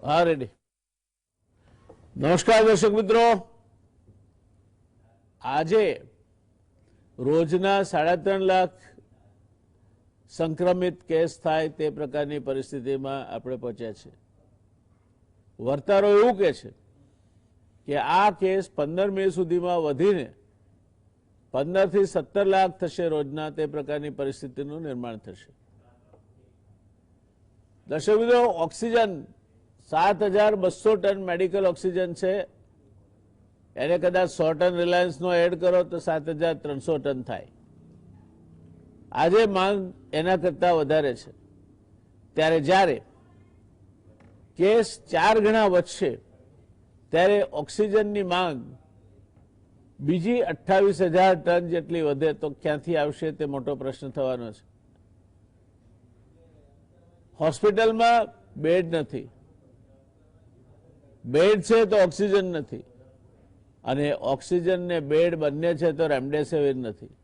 हाँ रेडी। नमस्कार दर्शक मित्रों, આજે રોજના 3.5 લાખ સંક્રમિત કેસ થાય તે પ્રકારની પરિસ્થિતિમાં આપણે પહોંચ્યા છે। વર્તારો એવું કહે છે કે આ કેસ 15 મે સુધીમાં વધીને 15 થી 17 લાખ થશે રોજના, તે પ્રકારની પરિસ્થિતિનું નિર્માણ થશે। દર્શક મિત્રો, ઓક્સિજન 7200 ટન મેડિકલ ઓક્સિજન છે, એને કદાચ 100 ટન રિલાયન્સનો એડ કરો તો 7300 ટન થાય। આજે માંગ એના કરતા વધારે છે, ત્યારે જ્યારે કેસ 4 ગણા વધશે ત્યારે ઓક્સિજનની માંગ બીજી 28000 ટન જેટલી વધે તો ક્યાંથી આવશે તે મોટો પ્રશ્ન થવાનો છે। હોસ્પિટલમાં બેડ નથી, બેડ છે તો ઓક્સિજન નથી, અને ઓક્સિજન ને બેડ બંને છે તો રેમડેસિવિર નથી।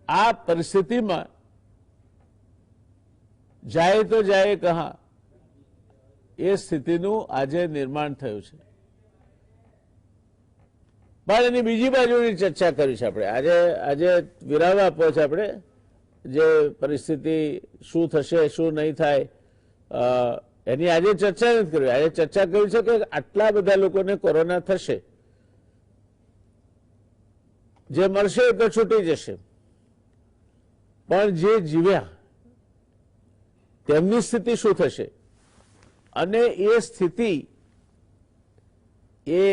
આ પરિસ્થિતિમાં જાય તો જાય કહા, એ સ્થિતિનું આજે નિર્માણ થયું છે। પણ એની બીજી બાજુની ચર્ચા કરી છે આપણે આજે વિરામ આપવો છે આપણે, જે પરિસ્થિતિ શું થશે શું નહીં થાય એની આજે ચર્ચા નથી કરવી। આજે ચર્ચા કરી છે કે આટલા બધા લોકોને કોરોના થશે, જે મરશે તો છૂટી જશે, પણ જે જીવ્યા તેમની સ્થિતિ શું થશે, અને એ સ્થિતિ એ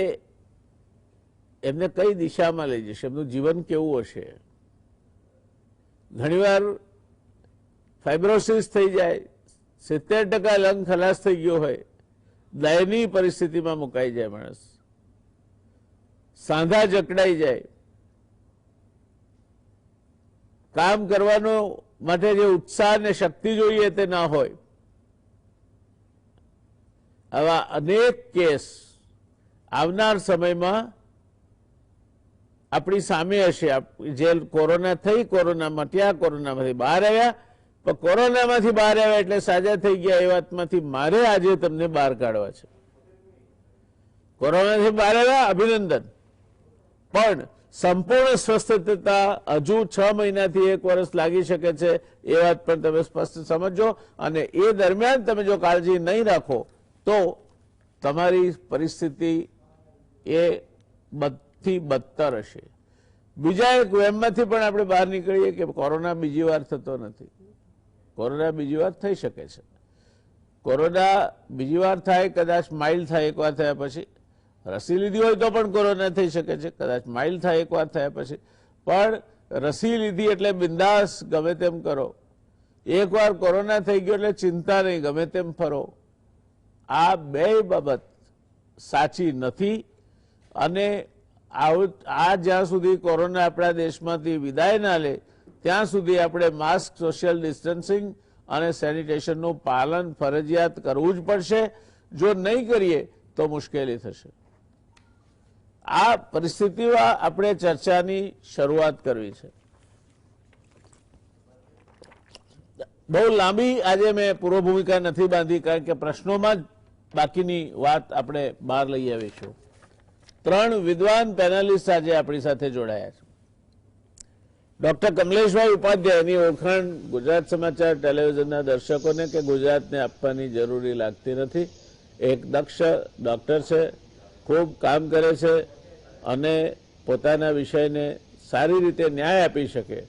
એમને કઈ દિશામાં લઈ જશે, એમનું જીવન કેવું હશે। ઘણીવાર ફાઇબ્રોસિસ થઈ જાય, 70% લંગ ખલાસ થઈ ગયો હોય, દયનીય પરિસ્થિતિમાં મુકાઈ જાય માણસ, સાંધા જકડાઈ જાય, કામ કરવાનો માટે જે ઉત્સાહ અને શક્તિ જોઈએ તે ના હોય। આવા અનેક કેસ આવનાર સમયમાં આપણી સામે હશે। જે કોરોના થઈ, કોરોના મટ્યા, કોરોનામાંથી બહાર આવ્યા, પણ કોરોનામાંથી બહાર આવ્યા એટલે સાજા થઈ ગયા એ વાતમાંથી મારે આજે તમને બહાર કાઢવા છે। કોરોનાથી બહાર આવ્યા, અભિનંદન, પણ સંપૂર્ણ સ્વસ્થતા હજુ 6 મહિનાથી 1 વર્ષ લાગી શકે છે, એ વાત પણ તમે સ્પષ્ટ સમજો। અને એ દરમિયાન તમે જો કાળજી નહીં રાખો તો તમારી પરિસ્થિતિ એ બદથી બદતર હશે। બીજા એક વહેમમાંથી પણ આપણે બહાર નીકળીએ કે કોરોના બીજી વાર થતો નથી। કોરોના બીજી વાર થઈ શકે છે। કોરોના બીજી વાર થાય, કદાચ માઇલ્ડ થાય એકવાર થયા પછી, રસી લીધી હોય તો પણ કોરોના થઈ શકે છે, કદાચ માઇલ્ડ થાય એકવાર થયા પછી, પણ રસી લીધી એટલે બિંદાસ ગમે તેમ કરો। એકવાર કોરોના થઈ ગયો એટલે ચિંતા નહીં, ગમે તેમ ફરો। આ બે બાબત સાચી નથી, અને આ જ્યાં સુધી કોરોના આપણા દેશમાંથી વિદાય ના લે ત્યાં સુધી આપણે માસ્ક, સોશિયલ ડિસ્ટન્સિંગ અને સેનિટેશનનું પાલન ફરજિયાત કરવું જ પડશે। જો નહીં કરીએ તો મુશ્કેલી થશે। આ પરિસ્થિતિમાં આપણે ચર્ચાની શરૂઆત કરવી છે। બહુ લાંબી આજે મેં પૂર્વ ભૂમિકા નથી બાંધી, કારણ કે પ્રશ્નોમાં જ બાકીની વાત આપણે બહાર લઈ આવીશું। 3 વિદ્વાન પેનલિસ્ટ આજે આપણી સાથે જોડાયા છે। ડોક્ટર કમલેશભાઈ ઉપાધ્યાયની ઓળખાણ ગુજરાત સમાચાર ટેલિવિઝનના દર્શકોને કે ગુજરાતને આપવાની જરૂરી લાગતી નથી। એક દક્ષ ડોક્ટર છે, ખૂબ કામ કરે છે, અને પોતાના વિષયને સારી રીતે ન્યાય આપી શકે।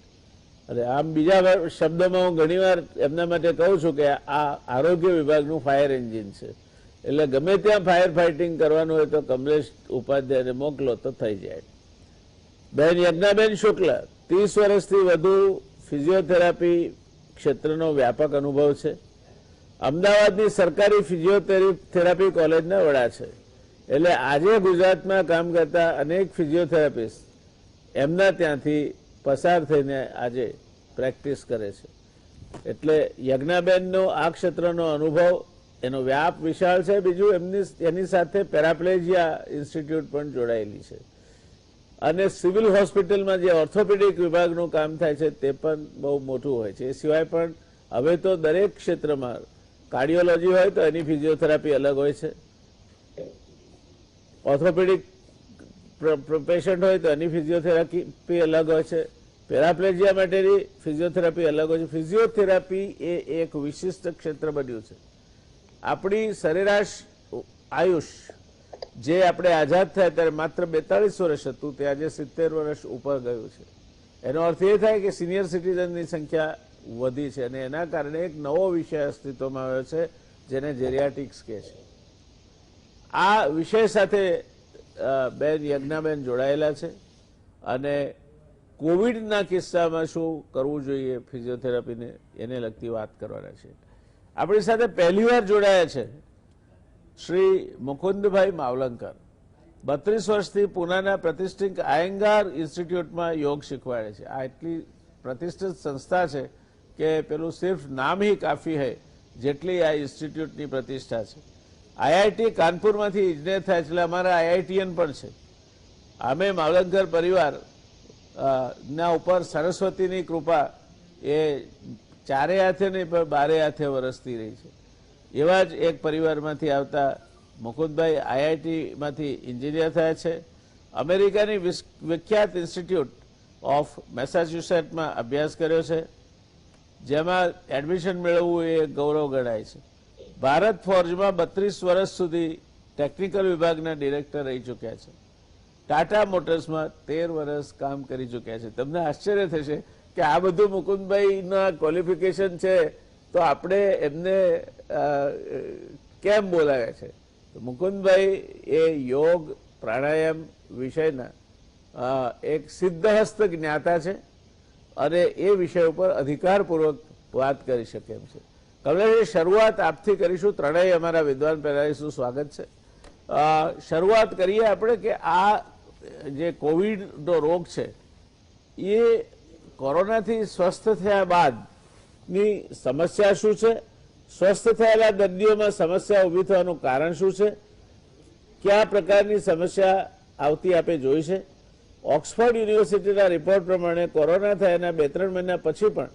અને આમ બીજા શબ્દોમાં હું ઘણીવાર એમના માટે કહું છું કે આ આરોગ્ય વિભાગનું ફાયર એન્જિન છે, એટલે ગમે ત્યાં ફાયર ફાઇટિંગ કરવાનું હોય તો કમલેશ ઉપાધ્યાયને મોકલો તો થઈ જાય। બેન યજ્ઞાબેન શુક્લ, 30 વર્ષથી વધુ ફિઝિયોથેરાપી ક્ષેત્રનો વ્યાપક અનુભવ છે। અમદાવાદની સરકારી ફિઝિયોથેરાપી કોલેજના વડા છે, એટલે આજે ગુજરાતમાં કામ કરતા અનેક ફિઝિયોથેરાપિસ્ટ એમના ત્યાંથી પસાર થઈને આજે પ્રેક્ટિસ કરે છે। એટલે યજ્ઞાબેનનો આ ક્ષેત્રનો અનુભવ, એનો વ્યાપ વિશાળ છે। બીજું એની સાથે પેરાપ્લેજિયા ઇન્સ્ટિટ્યૂટ પણ જોડાયેલી છે। અને સિવિલ હોસ્પિટલમાં જે ઓર્થોપેડિક વિભાગનું કામ થાય છે તે પણ બહુ મોટું હોય છે. એ સિવાય પણ હવે તો દરેક ક્ષેત્રમાં કાર્ડિયોલોજી હોય તો એની ફિઝિયોથેરાપી અલગ હોય છે, ઓર્થોપેડિક પેશન્ટ હોય તો એની ફિઝિયોથેરાપી અલગ હોય છે, પેરાપ્લેજિયા માટેની ફિઝિયોથેરાપી અલગ હોય છે. ફિઝિયોથેરાપી એ એક વિશિષ્ટ ક્ષેત્ર બન્યું છે. આપણી સરેરાશ આયુષ જે આપણે આઝાદ થયા ત્યારે માત્ર 42 વર્ષ હતું તે આજે 70 વર્ષ ઉપર ગયું છે. એનો અર્થ એ થાય કે સિનિયર સિટીઝનની સંખ્યા વધી છે અને એના કારણે એક નવો વિષય અસ્તિત્વમાં આવ્યો છે જેને જેરિયાટિક્સ કહે છે. આ વિષય સાથે બેન યજ્ઞાબેન જોડાયેલા છે અને કોવિડના કિસ્સામાં શું કરવું જોઈએ ફિઝિયોથેરાપીને એને લગતી વાત કરવાના છે. આપણી સાથે પહેલીવાર જોડાયા છે શ્રી મુકુંદભાઈ માવલંકર. 32 વર્ષથી પુનાના પ્રતિષ્ઠિત આયંગાર ઇન્સ્ટિટ્યૂટમાં યોગ શીખવાડે છે. આ એટલી પ્રતિષ્ઠિત સંસ્થા છે કે પેલું સિર્ફ નામ ही કાફી है જેટલી આ ઇન્સ્ટિટ્યૂટની પ્રતિષ્ઠા છે. આઈઆઈટી કાનપુરમાંથી ઇજનેર થયા છે એટલે અમારા આઈઆઈટીએન પણ છે. અમે માવલંકર પરિવાર ના ઉપર સરસ્વતીની કૃપા એ ચારે હાથે નહીં પણ બારે હાથે વરસતી રહી છે. એવા જ એક પરિવારમાંથી આવતા મુકુંદભાઈ આઈઆઈટીમાંથી એન્જિનિયર થયા છે. અમેરિકાની વિખ્યાત ઇન્સ્ટિટ્યૂટ ઓફ મેસાચ્યુસેટ્સમાં અભ્યાસ કર્યો છે જેમાં એડમિશન મેળવવું એ ગૌરવ ગણાય છે. ભારત ફોર્જમાં 32 વર્ષ સુધી ટેકનિકલ વિભાગના ડિરેક્ટર રહી ચૂક્યા છે. ટાટા મોટર્સમાં 13 વર્ષ કામ કરી ચૂક્યા છે. તમને આશ્ચર્ય થશે કે આ બધું મુકુંદભાઈના ક્વોલિફિકેશન છે તો આપણે એમને કેમ બોલાવ્યા છે. તો મુકુંદભાઈ એ યોગ પ્રાણાયામ વિષયના એક સિદ્ધહસ્ત જ્ઞાતા છે અને એ વિષય ઉપર અધિકારપૂર્વક વાત કરી શકે એમ છે. કમલેશજી, શરૂઆત આપથી કરીશું. ત્રણેય અમારા વિદ્વાન પેનલિસ્ટનું સ્વાગત છે. શરૂઆત કરીએ આપણે કે આ જે કોવિડનો રોગ છે એ કોરોનાથી સ્વસ્થ થયા બાદની સમસ્યા શું છે, સ્વસ્થ થયેલા દર્દીઓમાં સમસ્યા ઊભી થવાનું કારણ શું છે, કયા પ્રકારની સમસ્યા આવતી આપે જોઈ છે. ઓક્સફર્ડ યુનિવર્સિટીના રિપોર્ટ પ્રમાણે કોરોના થયાના 2-3 મહિના પછી પણ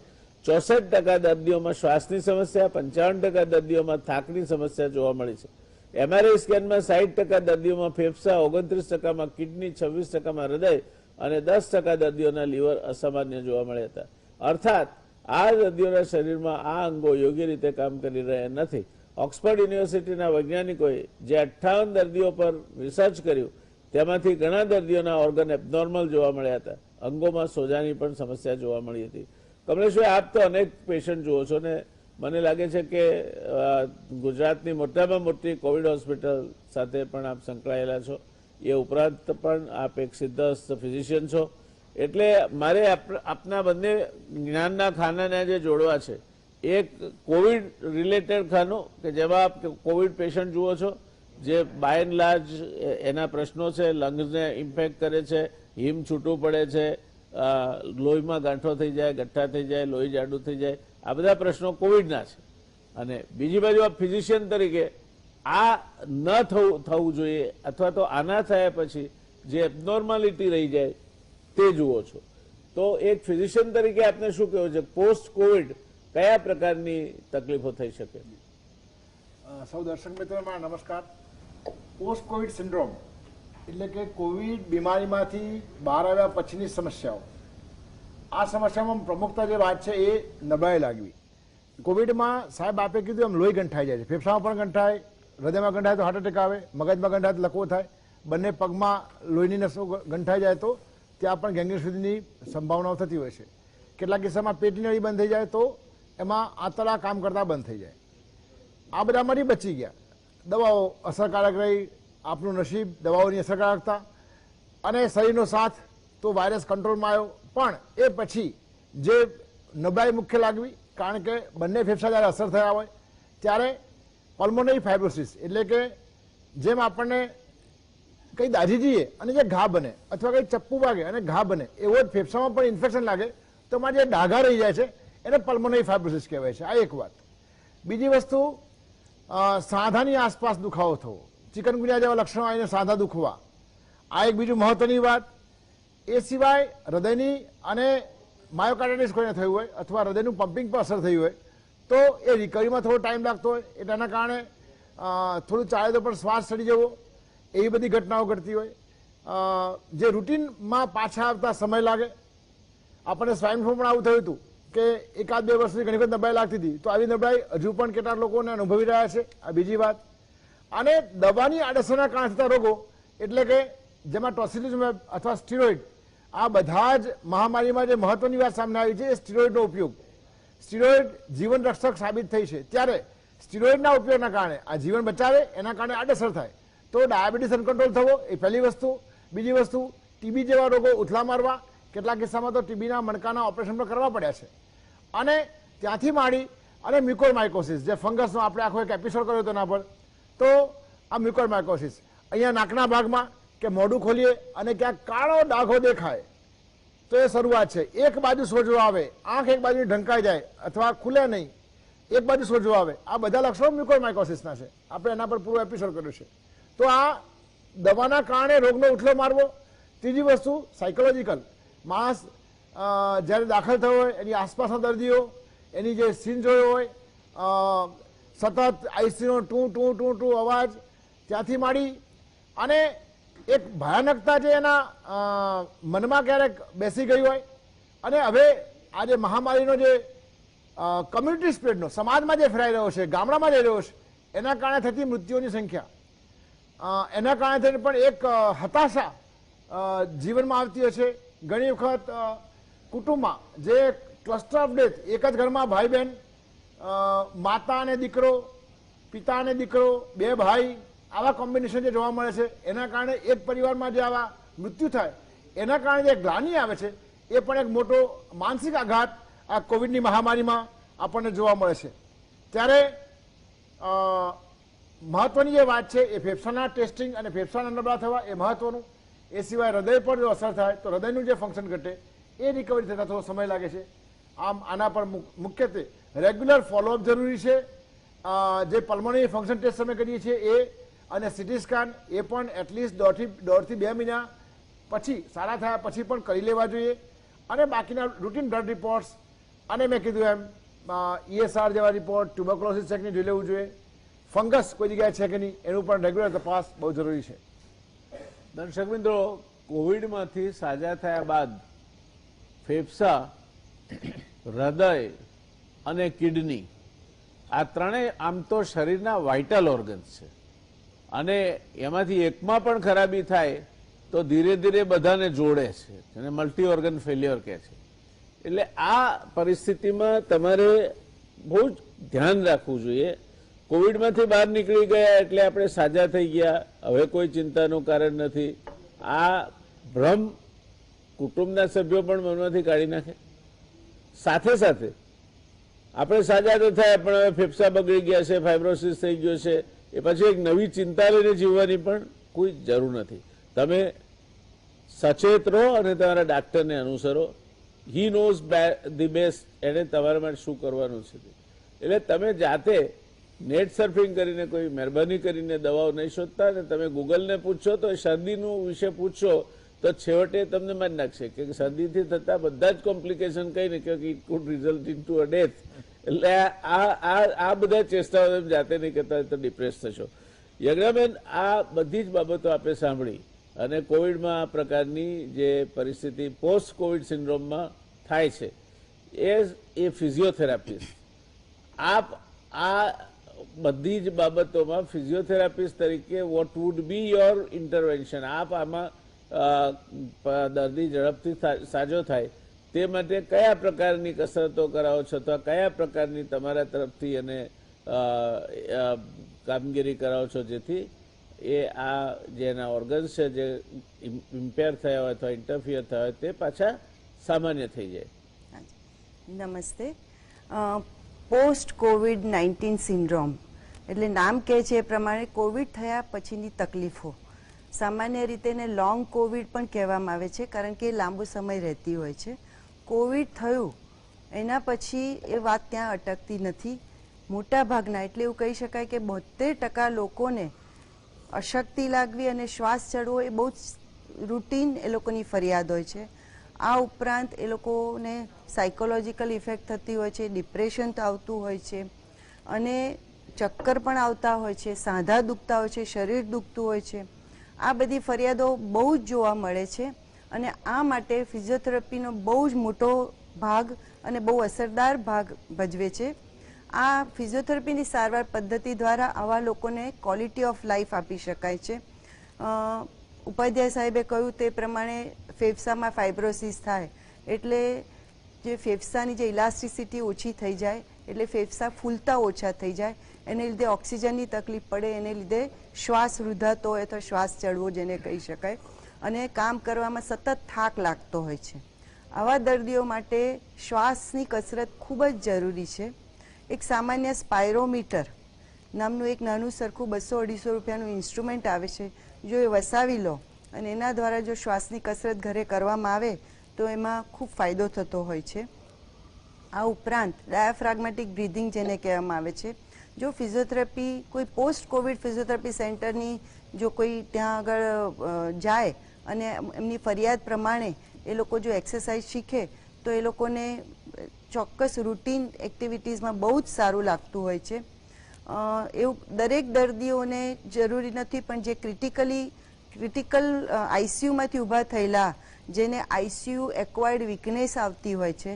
64% દર્દીઓમાં શ્વાસની સમસ્યા, 55% દર્દીઓમાં થાકની સમસ્યા જોવા મળી છે. એમઆરઆઈ સ્કેનમાં 60% દર્દીઓમાં ફેફસા, 29%માં કિડની, 26%માં હૃદય અને 10% દર્દીઓના લીવર અસામાન્ય જોવા મળ્યા હતા. અર્થાત આ દર્દીઓના શરીરમાં આ અંગો યોગ્ય રીતે કામ કરી રહ્યા નથી. ઓક્સફર્ડ યુનિવર્સિટીના વૈજ્ઞાનિકોએ જે 58 દર્દીઓ પર રિસર્ચ કર્યું તેમાંથી ઘણા દર્દીઓના ઓર્ગન એબનોર્મલ જોવા મળ્યા હતા. અંગોમાં સોજાની પણ સમસ્યા જોવા મળી હતી. કમલેશભાઈ, આપ તો અનેક પેશન્ટ જુઓ છો ને મને લાગે છે કે ગુજરાતની મોટામાં મોટી કોવિડ હોસ્પિટલ સાથે પણ આપ સંકળાયેલા છો. એ ઉપરાંત પણ આપ એક સિદ્ધહસ્ત ફિઝિશિયન છો. એટલે મારે આપના બંને જ્ઞાનના ખાનાને જે જોડવા છે, એક કોવિડ રિલેટેડ ખાનું કે જેમાં આપ કોવિડ પેશન્ટ જુઓ છો જે બાય એન્ડ લાર્જ એના પ્રશ્નો છે, લંગ્સને ઇમ્પેક્ટ કરે છે, હિમ છૂટું પડે છે, લોહીમાં ગાંઠો થઈ જાય, ગઠ્ઠા થઈ જાય, લોહી જાડું થઈ જાય, આ બધા પ્રશ્નો કોવિડના છે. અને બીજી બાજુ આપ ફિઝિશિયન તરીકે આ ન થવું જોઈએ અથવા તો આના થયા પછી જે એબનોર્માલિટી રહી જાય તે જુઓ છો. તો એક ફિઝિશિયન તરીકે આપને શું કહેવું છે, પોસ્ટ કોવિડ કયા પ્રકારની તકલીફો થઈ શકે? સૌ દર્શક મિત્રોમાં નમસ્કાર. પોસ્ટ કોવિડ સિન્ડ્રોમ એટલે કે કોવિડ બીમારીમાંથી બહાર આવ્યા પછીની સમસ્યાઓ. આ સમસ્યામાં પ્રમુખતા જે વાત છે એ નબળાઈ લાગવી. કોવિડમાં સાહેબ આપે કીધું એમ લોહી ગંઠાઈ જાય છે. ફેફસામાં પણ ગંઠાય, હૃદયમાં ગંઠાય તો હાર્ટ એટેક આવે, મગજમાં ગંઠાય તો લકવો થાય, બંને પગમાં લોહીની નસો ગંઠાઈ જાય તો ત્યાં પણ ગેંગ્રીન સુધીની સંભાવનાઓ થતી હોય છે. કેટલાક કિસ્સામાં પેટની નળી બંધ થઈ જાય તો એમાં આંતરડા કામ કરતા બંધ થઈ જાય. આ બધામાંથી બચી ગયા. દવાઓ અસરકારક રહી, આપનું નસીબ દવાઓની અસરકારકતા અને શરીરનો સાથ તો વાયરસ કંટ્રોલમાં આવ્યો. પણ એ પછી જે નબળાઈ મુખ્ય લાગવી, કારણ કે બંને ફેફસા જ્યારે અસર થયા હોય ત્યારે પલ્મોનરી ફાઇબ્રોસિસ એટલે કે જેમ આપણને કંઈ દાઝી જઈએ અને જે ઘા બને અથવા કંઈ ચપ્પુ વાગે અને ઘા બને એવો જ ફેફસામાં પણ ઇન્ફેક્શન લાગે તો એમાં જે ડાઘા રહી જાય છે એને પલ્મોનરી ફાઇબ્રોસિસ કહેવાય છે. આ એક વાત. બીજી વસ્તુ, સાંધાની આસપાસ દુખાવો થવો, ચિકનગુનિયા જેવા લક્ષણો આવીને સાંધા દુખવા. આ એક બીજું મહત્વની વાત. એ સિવાય હૃદયની અને માયોકાર્ડાઇટિસ કોઈને થયું હોય અથવા હૃદયનું પમ્પિંગ પર અસર થઈ હોય તો એ રિકવરીમાં થોડો ટાઈમ લાગતો હોય, એટલે એના કારણે થોડું ચાલે તો પણ શ્વાસ ચડી જવો, એવી બધી ઘટનાઓ ઘટતી હોય. જે રૂટીનમાં પાછા આવતા સમય લાગે. આપણને સ્વાઇન ફ્લૂ પણ આવું થયું હતું કે એકાદ 2 વર્ષથી ઘણી વખત નબળાઈ લાગતી હતી, તો આવી નબળાઈ હજુ પણ કેટલાક લોકોને અનુભવી રહ્યા છે. આ બીજી વાત. અને દવાની આડઅસરના કારણે થતા રોગો એટલે કે જેમાં ટોસિલિઝુમેબ અથવા સ્ટીરોઇડ, આ બધા જ મહામારીમાં જે મહત્વની વાત સામે આવી છે એ સ્ટીરોઇડનો ઉપયોગ. સ્ટીરોઇડ જીવન રક્ષક સાબિત થઈ છે, ત્યારે સ્ટીરોઇડના ઉપયોગના કારણે આ જીવન બચાવે, એના કારણે આડઅસર થાય તો ડાયાબિટીસ અનકન્ટ્રોલ થવો એ પહેલી વસ્તુ. બીજી વસ્તુ, ટીબી જેવા રોગો ઉથલા મારવા, કેટલાક કિસ્સામાં તો ટીબીના મણકાના ઓપરેશન પણ કરવા પડ્યા છે. અને ત્યાંથી માંડી અને મ્યુકોરમાઇકોસિસ, જે ફંગસનો આપણે આખો એક એપિસોડ કર્યો હતો એના પર, તો આ મ્યુકોરમાઇકોસિસ અહીંયા નાકના ભાગમાં કે મોઢું ખોલીએ અને ક્યાંક કાળો ડાઘો દેખાય તો એ શરૂઆત છે. એક બાજુ સોજો આવે, આંખ એક બાજુ ઢંકાઈ જાય અથવા ખુલે નહીં, એક બાજુ સોજો આવે, આ બધા લક્ષણો મ્યુકોરમાઇકોસિસના છે. આપણે એના પર પૂરો એપિસોડ કર્યો છે. તો આ દવાના કારણે રોગનો ઉથલો મારવો. ત્રીજી વસ્તુ સાયકોલોજીકલ, માણસ જ્યારે દાખલ થયો હોય એની આસપાસના દર્દીઓ એની જે સીન જોયો હોય, સતત આઈસીયુનો ટું ટું ટું ટું અવાજ, ત્યાંથી માંડી અને એક ભયાનકતા જે એના મનમાં ક્યારેક બેસી ગઈ હોય. અને હવે આ જે મહામારીનો જે કમ્યુનિટી સ્પ્રેડનો, સમાજમાં જે ફેલાઈ રહ્યો છે, ગામડામાં જઈ રહ્યો છે, એના કારણે થતી મૃત્યુઓની સંખ્યા, એના કારણે થઈને પણ એક હતાશા જીવનમાં આવતી હોય છે. ઘણી વખત કુટુંબમાં જે ક્લસ્ટર ઓફ ડેથ, એક જ ઘરમાં ભાઈ બહેન, માતા અને દીકરો, પિતા અને દીકરો, 2 ભાઈ, આવા કોમ્બિનેશન જે જોવા મળે છે, એના કારણે એક પરિવારમાં જે આવા મૃત્યુ થાય એના કારણે જે ગ્લાનિ આવે છે એ પણ એક મોટો માનસિક આઘાત આ કોવિડની મહામારીમાં આપણને જોવા મળે છે. ત્યારે મહત્વની જે વાત છે એ ફેફસાના ટેસ્ટિંગ અને ફેફસાના નબળા થવા એ મહત્વનું. એ સિવાય હૃદય પર જો અસર થાય તો હૃદયનું જે ફંક્શન ઘટે એ રિકવરી થતાં થોડો સમય લાગે છે. આમ આના પર મુખ્યત્વે રેગ્યુલર ફોલોઅપ જરૂરી છે. જે પલ્મોનરી ફંક્શન ટેસ્ટ અમે કરીએ છીએ એ અને સીટી સ્કેન એ પણ એટલીસ્ટ 1.5 થી 2 મહિના પછી, સારા થયા પછી પણ કરી લેવા જોઈએ. અને બાકીના રૂટીન બ્લડ રિપોર્ટ્સ અને મેં કીધું એમ ESR જેવા રિપોર્ટ, ટ્યુબરક્લોસિસ ચેકની જોઈ લેવું જોઈએ. ફંગસ કોઈ જગ્યાએ છે કે નહીં એનું પણ રેગ્યુલર તપાસ બહુ જરૂરી છે. દર્શક મિત્રો, કોવિડમાંથી સાજા થયા બાદ ફેફસા, હૃદય અને કિડની આ ત્રણેય આમ તો શરીરના વાઇટલ ઓર્ગન્સ છે અને એમાંથી એકમાં પણ ખરાબી થાય તો ધીરે ધીરે બધાને જોડે છે, જેને મલ્ટી ઓર્ગન ફેલ્યોર કહે છે. એટલે આ પરિસ્થિતિમાં તમારે બહુ જ ધ્યાન રાખવું જોઈએ. કોવિડમાંથી બહાર નીકળી ગયા એટલે આપણે સાજા થઈ ગયા, હવે કોઈ ચિંતાનું કારણ નથી, આ ભ્રમ કુટુંબના સભ્યો પણ મનમાંથી કાઢી નાખે. સાથે સાથે આપણે સાજા તો થયા પણ હવે ફેફસા બગડી ગયા છે, ફાઇબ્રોસિસ થઈ ગયો છે, એ પછી એક નવી ચિંતા લઈને જીવવાની પણ કોઈ જરૂર નથી. તમે સચેત રહો અને તમારા ડાક્ટરને અનુસરો. હી નોઝ ધી બેસ્ટ, એને તમારા માટે શું કરવાનું છે. એટલે તમે જાતે નેટ સર્ફિંગ કરીને કોઈ મહેરબાની કરીને દવાઓ નહીં શોધતા ને તમે ગૂગલને પૂછશો તો શરદીનું વિશે પૂછશો તો છેવટે તમને મારી નાખશે કે શરદીથી થતા બધા જ કોમ્પ્લિકેશન કહીને કે it could result in to a death. એટલે આ બધા ચેષ્ટાઓ તમે જાતે નહીં કરતા તો ડિપ્રેસ થશો. યજ્ઞાબેન, આ બધી જ બાબતો આપણે સાંભળી અને કોવિડમાં આ પ્રકારની જે પરિસ્થિતિ પોસ્ટ કોવિડ સિન્ડ્રોમમાં થાય છે એ ફિઝિયોથેરાપિસ્ટ, આપ આ બધી જ બાબતોમાં ફિઝિયોથેરાપિસ્ટ તરીકે what would be your intervention? આપ આમાં દર્દી ઝડપથી સાજો થાય તે માટે કયા પ્રકારની કસરતો કરાવો છો અથવા કયા પ્રકારની તમારા તરફથી અને કામગીરી કરાવો છો જેથી એ આ જેના ઓર્ગન્સ છે જે ઇમ્પેર થયા હોય અથવા ઇન્ટરફિયર થયા હોય તે પાછા સામાન્ય થઈ જાય? નમસ્તે. પોસ્ટ કોવિડ-19 સિન્ડ્રોમ એટલે નામ કહે છે એ પ્રમાણે કોવિડ થયા પછીની તકલીફો. સામાન્ય રીતે એને લોંગ કોવિડ પણ કહેવામાં આવે છે કારણ કે એ લાંબો સમય રહેતી હોય છે. કોવિડ થયું એના પછી એ વાત ત્યાં અટકતી નથી. મોટા ભાગના એટલે એવું કહી શકાય કે 72% લોકોને અશક્તિ લાગવી અને શ્વાસ ચડવો એ બહુ જ રૂટીન એ લોકોની ફરિયાદ હોય છે. આ ઉપરાંત એ લોકોને સાયકોલોજીકલ ઇફેક્ટ થતી હોય છે, ડિપ્રેશન આવતું હોય છે અને ચક્કર પણ આવતા હોય છે, સાંધા દુખતા હોય છે, શરીર દુખતું હોય છે. આ બધી ફરિયાદો બહુ જ જોવા મળે છે અને આ માટે ફિઝિયોથેરાપીનો બહુ જ મોટો ભાગ અને બહુ અસરદાર ભાગ ભજવે છે. આ ફિઝિયોથેરાપીની સારવાર પદ્ધતિ દ્વારા આવા લોકોને ક્વોલિટી ઓફ લાઈફ આપી શકાય છે. ઉપાધ્યાય સાહેબે કહ્યું તે પ્રમાણે ફેફસામાં ફાઇબ્રોસિસ થાય એટલે જે ફેફસાની જે ઇલાસ્ટિસિટી ઓછી થઈ જાય એટલે ફેફસા ફૂલતા ઓછા થઈ જાય, એને લીધે ઓક્સિજનની તકલીફ પડે, એને લીધે શ્વાસ રૂંધાતો હોય અથવા શ્વાસ ચડવો જેને કહી શકાય અને કામ કરવામાં સતત થાક લાગતો હોય છે. આવા દર્દીઓ માટે શ્વાસની કસરત ખૂબ જ જરૂરી છે. એક સામાન્ય સ્પાયરોમીટર નામનું એક નાનું સરખું 200-250 રૂપિયાનું ઇન્સ્ટ્રુમેન્ટ આવે છે. જો એ વસાવી લો અને એના દ્વારા જો શ્વાસની કસરત ઘરે કરવામાં આવે તો એમાં ખૂબ ફાયદો થતો હોય છે. આ ઉપરાંત ડાયાફ્રાગ્મેટિક બ્રીધિંગ જેને કહેવામાં આવે છે, જો ફિઝિયોથેરાપી કોઈ પોસ્ટ કોવિડ ફિઝિયોથેરાપી સેન્ટરની જો કોઈ ત્યાં આગળ જાય અને એમની ફરિયાદ પ્રમાણે એ લોકો જો એક્સરસાઇઝ શીખે તો એ લોકોને ચોક્કસ રૂટીન એક્ટિવિટીઝમાં બહુ જ સારું લાગતું હોય છે. એવું દરેક દર્દીઓને જરૂરી નથી, પણ જે ક્રિટિકલ આઈસીયુમાંથી ઊભા થયેલા, જેને આઈસીયુ એક્વાયર્ડ વીકનેસ આવતી હોય છે,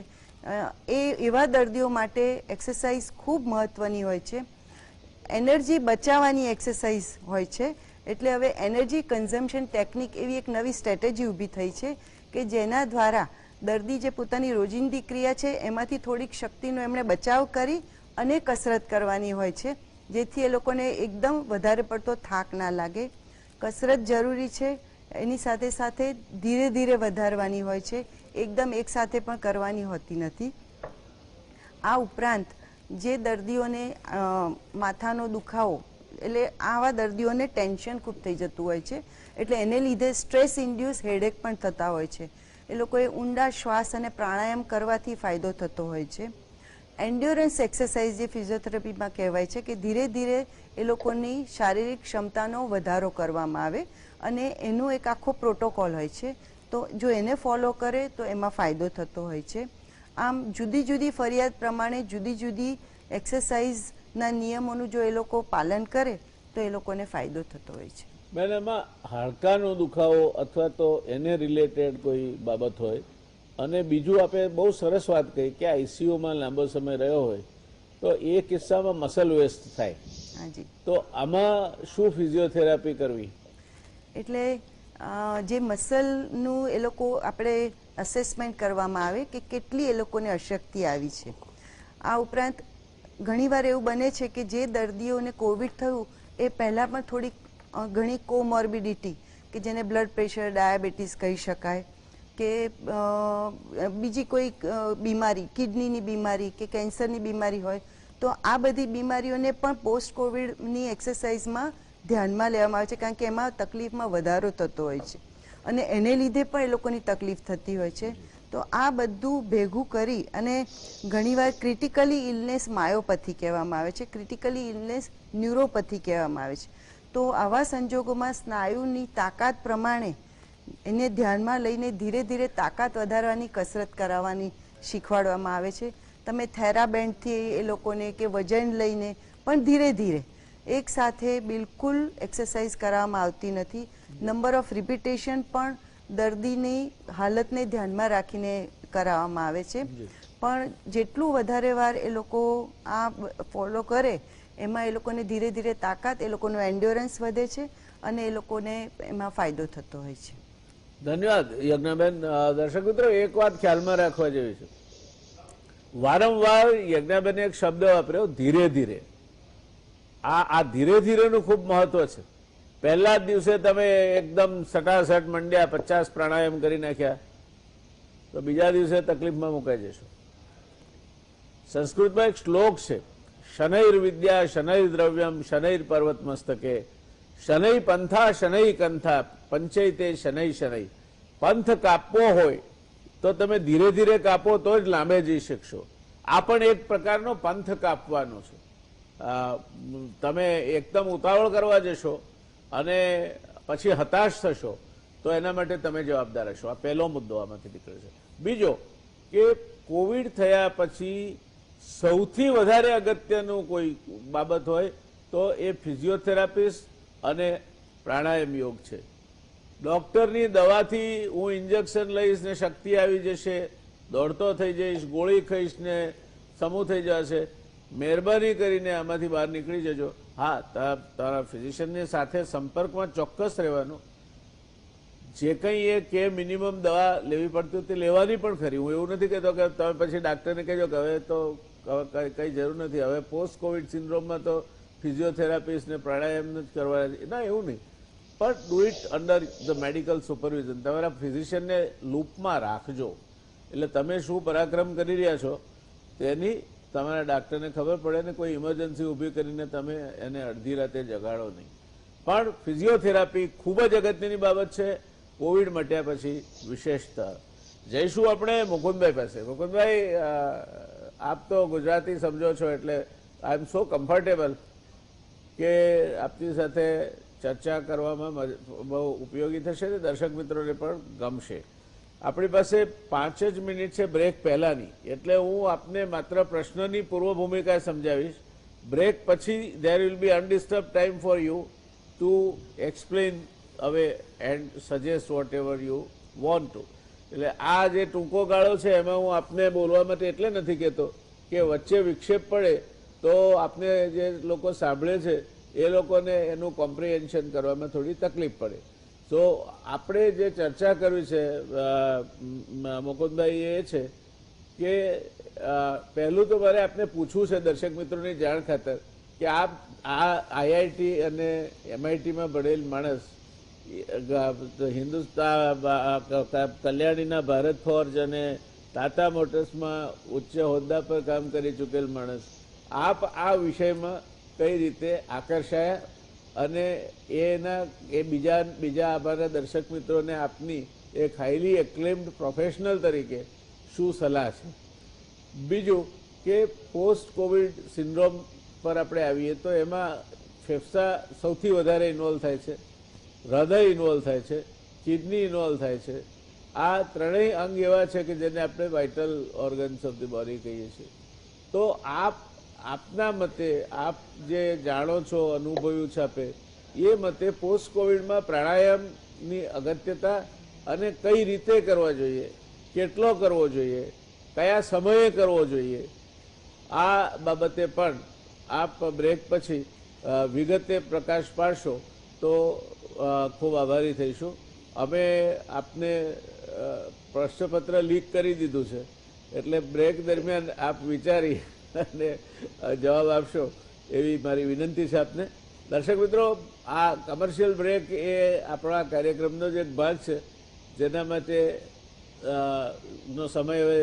એવા દર્દીઓ માટે એક્સરસાઇઝ ખૂબ મહત્ત્વની હોય છે. એનર્જી બચાવવાની એક્સરસાઇઝ હોય છે. એટલે હવે એનર્જી કન્ઝમ્પશન ટેકનિક એવી એક નવી સ્ટ્રેટેજી ઊભી થઈ છે કે જેના દ્વારા દર્દી જે પોતાની રોજિંદી ક્રિયા છે એમાંથી થોડીક શક્તિનો એમણે બચાવ કરી અને કસરત કરવાની હોય છે, જેથી એ લોકોને એકદમ વધારે પડતો થાક ના લાગે. કસરત જરૂરી છે, એની સાથે સાથે ધીરે ધીરે વધારવાની હોય છે, એકદમ એકસાથે પણ કરવાની હોતી નથી. આ ઉપરાંત જે દર્દીઓને માથાનો દુખાવો, એટલે આવા દર્દીઓને ટેન્શન ખૂબ થઈ જતું હોય છે, એટલે એને લીધે સ્ટ્રેસ ઇન્ડ્યુસ હેડેક પણ થતા હોય છે. એ લોકોએ ઊંડા શ્વાસ અને પ્રાણાયામ કરવાથી ફાયદો થતો હોય છે. એન્ડ્યોરન્સ એક્સરસાઇઝ જે ફિઝિયોથેરાપીમાં કહેવાય છે કે ધીરે ધીરે એ લોકોની શારીરિક ક્ષમતાનો વધારો કરવામાં આવે અને એનો એક આખો પ્રોટોકોલ હોય છે, તો જો એને ફોલો કરે તો એમાં ફાયદો થતો હોય છે. આમ જુદી જુદી ફરિયાદ પ્રમાણે જુદી જુદી એક્સરસાઇઝના નિયમોનું જો એ લોકો પાલન કરે તો એ લોકોને ફાયદો થતો હોય છે. બેન, એમાં હાડકાનો દુખાવો અથવા તો એને રિલેટેડ કોઈ બાબત હોય અને બીજું આપણે બહુ સરસ વાત કહી કે આઈસીયુમાં લાંબો સમય રહ્યો હોય તો એ કિસ્સામાં મસલ વેસ્ટ થાય. હાજી, તો આમાં શું ફિઝિયોથેરાપી કરવી? એટલે જે મસલનું એ લોકો આપણે અસેસમેન્ટ કરવામાં આવે કે કેટલી એ લોકોને અશક્તિ આવી છે. આ ઉપરાંત ઘણીવાર એવું બને છે કે જે દર્દીઓને કોવિડ થયું એ પહેલાં પણ થોડીક ઘણી કોમોર્બિડિટી કે જેને બ્લડ પ્રેશર, ડાયાબિટીસ કહી શકાય કે બીજી કોઈ બીમારી, કિડનીની બીમારી કે કેન્સરની બીમારી હોય તો આ બધી બીમારીઓને પણ પોસ્ટ કોવિડની એક્સરસાઇઝમાં ધ્યાનમાં લેવામાં આવે છે, કારણ કે એમાં તકલીફમાં વધારો થતો હોય છે અને એને લીધે પણ એ લોકોની તકલીફ થતી હોય છે. તો આ બધું ભેગું કરી અને ઘણીવાર ક્રિટિકલી ઇલનેસ માયોપથી કહેવામાં આવે છે, ક્રિટિકલી ઇલનેસ ન્યુરોપથી કહેવામાં આવે છે. તો આવા સંજોગોમાં સ્નાયુની તાકાત પ્રમાણે એને ધ્યાનમાં લઈને ધીરે ધીરે તાકાત વધારવાની કસરત કરાવવાની શીખવાડવામાં આવે છે. તમે થેરાબેન્ડથી એ લોકોને કે વજન લઈને પણ ધીરે ધીરે એક સાથે બિલકુલ એક્સરસાઇઝ કરાવવામાં આવતી નથી. નંબર ઓફ રિપીટેશન પણ દર્દીની હાલતને ધ્યાનમાં રાખીને કરાવવામાં આવે છે. પણ જેટલું વધારે વાર એ લોકો આ ફોલો કરે એમાં એ લોકોને ધીરે ધીરે તાકાત, એ લોકોનું એન્ડ્યોરન્સ વધે છે અને એ લોકોને એમાં ફાયદો થતો હોય છે. ધન્યવાદ યજ્ઞાબેન. દર્શક મિત્રો, એક વાત ખ્યાલમાં રાખવા જેવી છે. વારંવાર યજ્ઞાબેને એક શબ્દ વાપર્યો, ધીરે ધીરે. આ ધીરે ધીરેનું ખૂબ મહત્વ છે. પહેલા જ દિવસે તમે એકદમ સટાસટ મંડ્યા, 50 પ્રાણાયામ કરી નાખ્યા તો બીજા દિવસે તકલીફમાં મુકાઈ જશો. સંસ્કૃતમાં એક શ્લોક છે, શનૈર વિદ્યા શનૈર દ્રવ્યમ શનૈર પર્વત મસ્તકે શનૈ પંથા શનૈ કંથા પંચૈતે શનૈ શનૈ. પંથ કાપવો હોય તો તમે ધીરે ધીરે કાપો તો જ લાંબે જઈ શકશો. આ પણ એક પ્રકારનો પંથ કાપવાનો છે. તમે એકદમ ઉતાવળ કરવા જશો અને પછી હતાશ થશો તો એના માટે તમે જવાબદાર હશો. આ પહેલો મુદ્દો આમાંથી નીકળે છે. બીજો કે કોવિડ થયા પછી સૌથી વધારે અગત્યનું કોઈ બાબત હોય તો એ ફિઝિયોથેરાપિસ્ટ અને પ્રાણાયામ યોગ છે. ડોક્ટરની દવાથી હું ઇન્જેક્શન લઈશ ને શક્તિ આવી જશે, દોડતો થઈ જઈશ, ગોળી ખાઈશ ને સમૂહ થઈ જશે, મહેરબાની કરીને આમાંથી બહાર નીકળી જજો. હા, તારા ફિઝિશિયનની સાથે સંપર્કમાં ચોક્કસ રહેવાનું. જે કંઈ એ કે મિનિમમ દવા લેવી પડતી હોય તે લેવાની પણ ખરી. હું એવું નથી કહેતો કે તમે પછી ડાક્ટરને કહેજો કે હવે તો કંઈ જરૂર નથી, હવે પોસ્ટ કોવિડ સિન્ડ્રોમમાં તો ફિઝિયોથેરાપિસ્ટ ને પ્રાણાયામ જ કરવા. ના, એવું નહીં, પણ do it under the medical supervision. તમારા ફિઝિશિયનને લૂપમાં રાખજો. એટલે તમે શું પરાક્રમ કરી રહ્યા છો તેની તમારા ડાક્ટરને ખબર પડે ને કોઈ ઇમરજન્સી ઊભી કરીને તમે એને અડધી રાતે જગાડો નહીં. પણ ફિઝિયોથેરાપી ખૂબ જ અગત્યની બાબત છે કોવિડ મટ્યા પછી વિશેષતા. જઈશું આપણે મુકુંદભાઈ પાસે. મુકુંદભાઈ, આપ તો ગુજરાતી સમજો છો એટલે આઈ એમ સો કમ્ફર્ટેબલ કે આપની સાથે ચર્ચા કરવામાં બહુ ઉપયોગી થશે ને દર્શક મિત્રોને પણ ગમશે. આપણી પાસે 5 જ મિનિટ છે બ્રેક પહેલાની, એટલે હું આપને માત્ર પ્રશ્નની પૂર્વ ભૂમિકા સમજાવીશ. બ્રેક પછી there will be undisturb time for you to explain away and suggest whatever you want to. એટલે આ જે ટૂંકો ગાળો છે એમાં હું આપને બોલવા માટે એટલે નથી કહેતો કે વચ્ચે વિક્ષેપ પડે તો આપને જે લોકો સાંભળે છે એ લોકોને એનું કોમ્પ્રિહેન્શન કરવામાં થોડી તકલીફ પડે. તો આપણે જે ચર્ચા કરવી છે મુકુંદભાઈ એ છે કે પહેલું તો મારે આપને પૂછવું છે દર્શક મિત્રોની જાણ ખાતર કે આપ આ આઈઆઈટી અને એમઆઈટીમાં ભણેલ માણસ, હિન્દુસ્તાન કલ્યાણીના ભારત ફોર્જ અને ટાટા મોટર્સમાં ઉચ્ચ હોદ્દા પર કામ કરી ચૂકેલ માણસ, આપ આ વિષયમાં કઈ રીતે આકર્ષાયા અને એ બીજા અમારા દર્શક મિત્રોને આપની એક હાઈલી એક્લેમ્ડ પ્રોફેશનલ તરીકે શું સલાહ છે? બીજું કે પોસ્ટ કોવિડ સિન્ડ્રોમ પર આપણે આવીએ તો એમાં ફેફસા સૌથી વધારે ઇન્વોલ્વ થાય છે, હૃદય ઇન્વોલ્વ થાય છે, કિડની ઇન્વોલ્વ થાય છે. આ ત્રણેય અંગ એવા છે કે જેને આપણે vital organs of the body કહીએ છીએ. તો આપના મતે, આપ જે જાણો છો, અનુભવ્યું છે આપે, એ મતે પોસ્ટ કોવિડમાં પ્રાણાયામની અગત્યતા અને કઈ રીતે કરવા જોઈએ, કેટલો કરવો જોઈએ, કયા સમયે કરવો જોઈએ, આ બાબતે પણ આપ બ્રેક પછી વિગતે પ્રકાશ પાડશો તો ખૂબ આભારી થઈશું. અમે આપને પ્રશ્નપત્ર લીક કરી દીધું છે એટલે બ્રેક દરમિયાન આપ વિચારી અને જવાબ આપશો એવી મારી વિનંતી છે આપને. દર્શક મિત્રો, આ કમર્શિયલ બ્રેક એ આપણા કાર્યક્રમનો જ એક ભાગ છે જેના માટે નો સમય હવે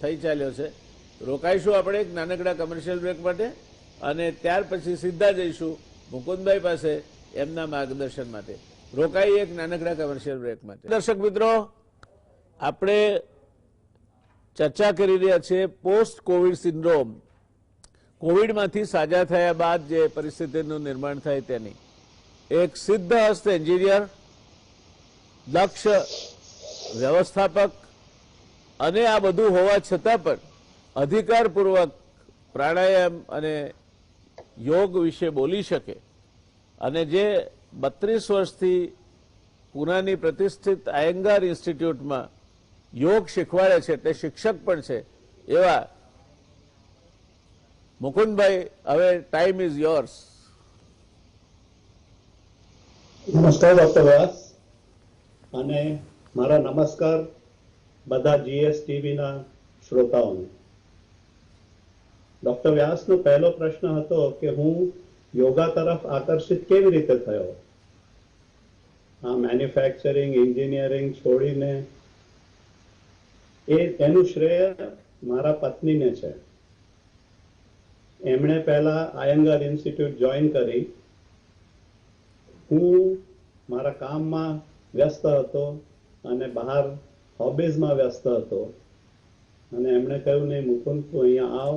થઈ ચાલ્યો છે. રોકાઈશું આપણે એક નાનકડા કમર્શિયલ બ્રેક માટે અને ત્યાર પછી સીધા જઈશું મુકુંદભાઈ પાસે એમના માર્ગદર્શન માટે. રોકાઈ એક નાનકડા કમર્શિયલ બ્રેક માટે. દર્શક મિત્રો, આપણે ચર્ચા કરી રહ્યા છીએ પોસ્ટ કોવિડ સિન્ડ્રોમ, કોવિડમાંથી સાજા થયા બાદ જે પરિસ્થિતિનું નિર્માણ થાય તેની. એક સિદ્ધ હસ્ત એન્જિનિયર, દક્ષ વ્યવસ્થાપક અને આ બધું હોવા છતાં પણ અધિકારપૂર્વક પ્રાણાયામ અને યોગ વિશે બોલી શકે અને જે 32 વર્ષથી પુનાની પ્રતિષ્ઠિત આયંગાર ઇન્સ્ટિટ્યૂટમાં યોગ શીખવાડે છે, તે શિક્ષક પણ છે એવા મુકુંદભાઈ, હવે ટાઈમ ઇઝ યોર્સ. નમસ્કાર ડોક્ટર વ્યાસ, અને મારા નમસ્કાર બધા જીએસટીવીના શ્રોતાઓને. ડોક્ટર વ્યાસનો પહેલો પ્રશ્ન હતો કે હું યોગા તરફ આકર્ષિત કેવી રીતે થયો. આ મેન્યુફેક્ચરિંગ, એન્જિનિયરિંગ છોડીને એનું શ્રેય મારા પત્નીને છે. એમણે પહેલા આયંગાર ઇન્સ્ટિટ્યૂટ જોઈન કરી. હું મારા કામમાં વ્યસ્ત હતો અને બહાર હોબીઝમાં વ્યસ્ત હતો, અને એમણે કહ્યું નહીં મુકુંદ, તું અહીંયા આવ,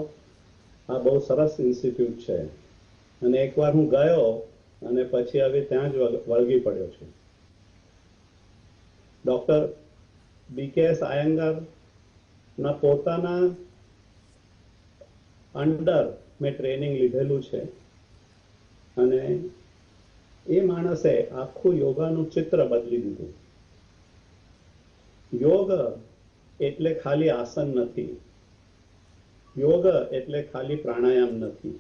આ બહુ સરસ ઇન્સ્ટિટ્યૂટ છે. અને એકવાર હું ગયો અને પછી હવે ત્યાં જ વળગી પડ્યો છું. ડોક્ટર BKS આયંગર ના પોતાના અંડર મેં ટ્રેનિંગ લીધેલું છે અને એ માણસે આખું યોગાનું ચિત્ર બદલી દીધું. યોગ એટલે ખાલી આસન નથી, યોગ એટલે ખાલી પ્રાણાયામ નથી.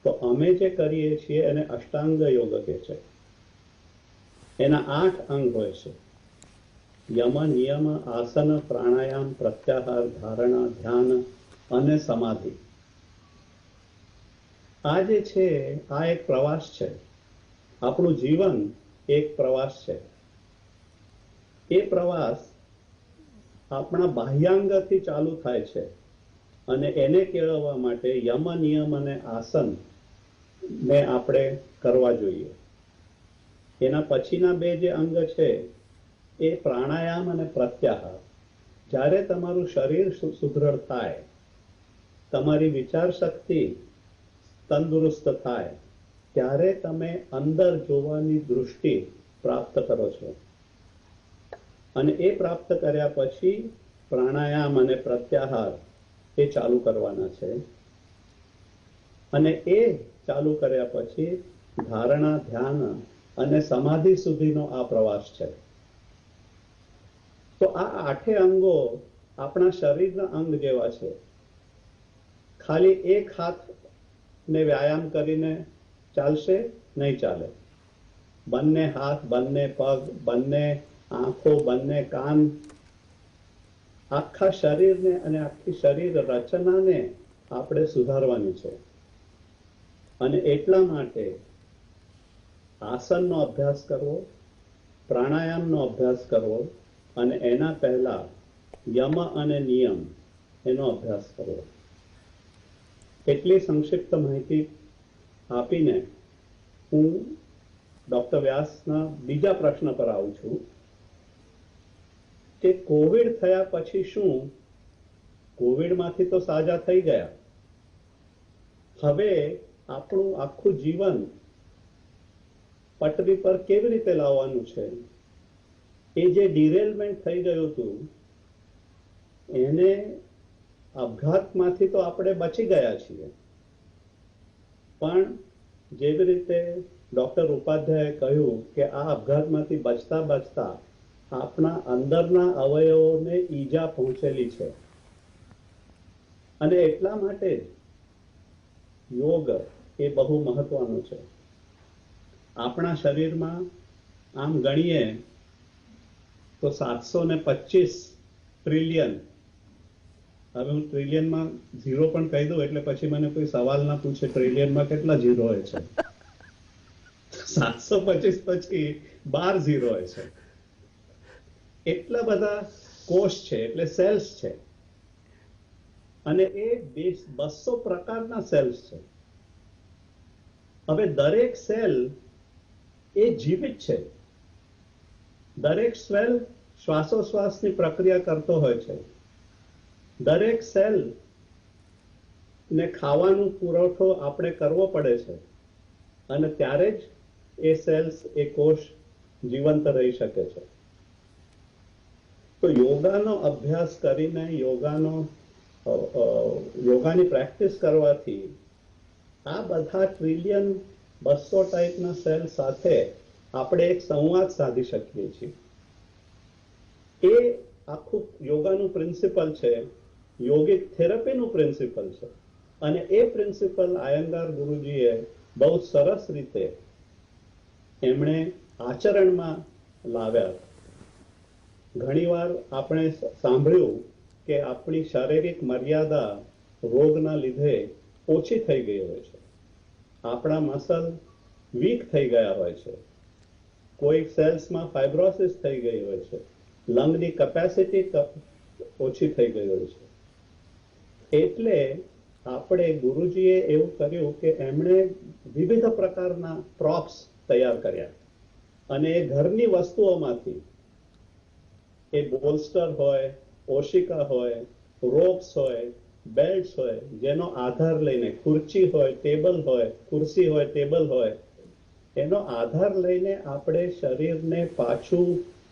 તો અમે જે કરીએ છીએ એને અષ્ટાંગ યોગ કહે છે. એના 8 અંગ હોય છે: યમ, નિયમ, આસન, પ્રાણાયામ, પ્રત્યાહાર, ધારણા, ધ્યાન અને સમાધિ. આ જે છે આ એક પ્રવાસ છે. આપણું જીવન એક પ્રવાસ છે. એ પ્રવાસ આપણા બાહ્યાંગથી ચાલુ થાય છે અને એને કેળવવા માટે યમ, નિયમ અને આસન ને આપણે કરવા જોઈએ. એના પછીના 2 જે અંગ છે એ પ્રાણાયામ અને પ્રત્યાહાર. જ્યારે તમારું શરીર સુદૃઢ થાય, તમારી વિચાર શક્તિ તંદુરસ્ત થાય, ત્યારે તમે અંદર જોવાની દૃષ્ટિ પ્રાપ્ત કરો છો. અને એ પ્રાપ્ત કર્યા પછી પ્રાણાયામ અને પ્રત્યાહાર એ ચાલુ કરવાના છે. અને એ ચાલુ કર્યા પછી ધારણા, ધ્યાન અને સમાધિ સુધીનો આ પ્રવાસ છે. તો આ 8 અંગો આપણા શરીરના અંગ જેવા છે. ખાલી એક હાથને વ્યાયામ કરીને ચાલશે નહીં ચાલે. બંને હાથ, બંને પગ, બંને આંખો, બંને કાન, આખા શરીરને અને આખી શરીર રચનાને આપણે સુધારવાની છે. અને એટલા માટે આસનનો અભ્યાસ કરવો, પ્રાણાયામનો અભ્યાસ કરવો અને એના પહેલા યમ અને નિયમ એનો અભ્યાસ કરવો. એટલી સંક્ષિપ્ત માહિતી આપીને હું ડોક્ટર વ્યાસના બીજા પ્રશ્ન પર આવું છું કે કોવિડ થયા પછી શું, કોવિડમાંથી તો સાજા થઈ ગયા, હવે આપણું આખું જીવન પટરી પર કેવી રીતે લાવવાનું છે? એ જે ડિરેલમેન્ટ થઈ ગયું હતું એને આપઘાતમાંથી તો આપણે બચી ગયા છીએ, પણ જેવી રીતે ડોક્ટર ઉપાધ્યાયે કહ્યું કે આ આપઘાતમાંથી બચતા બચતા આપણા અંદરના અવયવોને ઈજા પહોંચેલી છે. અને એટલા માટે યોગ એ બહુ મહત્વનું છે. આપણા શરીરમાં આમ ગણીએ તો 725 ટ્રિલિયન, હવે હું ટ્રિલિયનમાં 0 પણ કહી દઉં એટલે પછી મને કોઈ સવાલ ના પૂછે ટ્રિલિયનમાં કેટલા 0 હોય છે. 725 પછી 12 0 હોય છે. એટલા બધા કોષ છે, એટલે સેલ્સ છે. અને એ 200 પ્રકારના સેલ્સ છે. હવે દરેક સેલ એ જીવિત છે. દરેક સેલ શ્વાસોશ્વાસની પ્રક્રિયા કરતો હોય છે. દરેક સેલ ને ખાવાનું પુરવઠો આપણે કરવો પડે છે અને ત્યારે જ એ સેલ્સ, એ કોષ જીવંત રહી શકે છે. તો યોગાનો અભ્યાસ કરીને યોગાની પ્રેક્ટિસ કરવાથી આ બધા ટ્રિલિયન 200 ટાઈપના સેલ સાથે આપણે એક સંવાદ સાધી શકીએ છીએ. એ આખું યોગાનું પ્રિન્સિપલ છે, યોગિક થેરપીનું પ્રિન્સિપલ છે. અને એ પ્રિન્સિપલ આયંગાર ગુરુજીએ બહુ સરસ રીતે એમણે આચરણમાં લાવ્યા. ઘણીવાર આપણે સાંભળ્યું કે આપણી શારીરિક મર્યાદા રોગના લીધે ઓછી થઈ ગઈ હોય છે. આપણા મસલ વીક થઈ ગયા હોય છે, કોઈ સેલ્સમાં ફાઇબ્રોસિસ થઈ ગઈ હોય છે, લંગની કેપેસિટી ઓછી થઈ ગઈ હોય છે. એટલે આપણે ગુરુજીએ એવું કર્યું કે એમણે વિવિધ પ્રકારના પ્રોપ્સ તૈયાર કર્યા અને એ ઘરની વસ્તુઓમાંથી, એ બોલ્સ્ટર હોય, ઓશિકા હોય, રોપ્સ હોય, બેલ્ટ્સ હોય, જેનો આધાર લઈને ખુરચી હોય, ટેબલ હોય, ખુરશી હોય, ટેબલ હોય, એનો આધાર લઈને આપણે શરીરને પાછું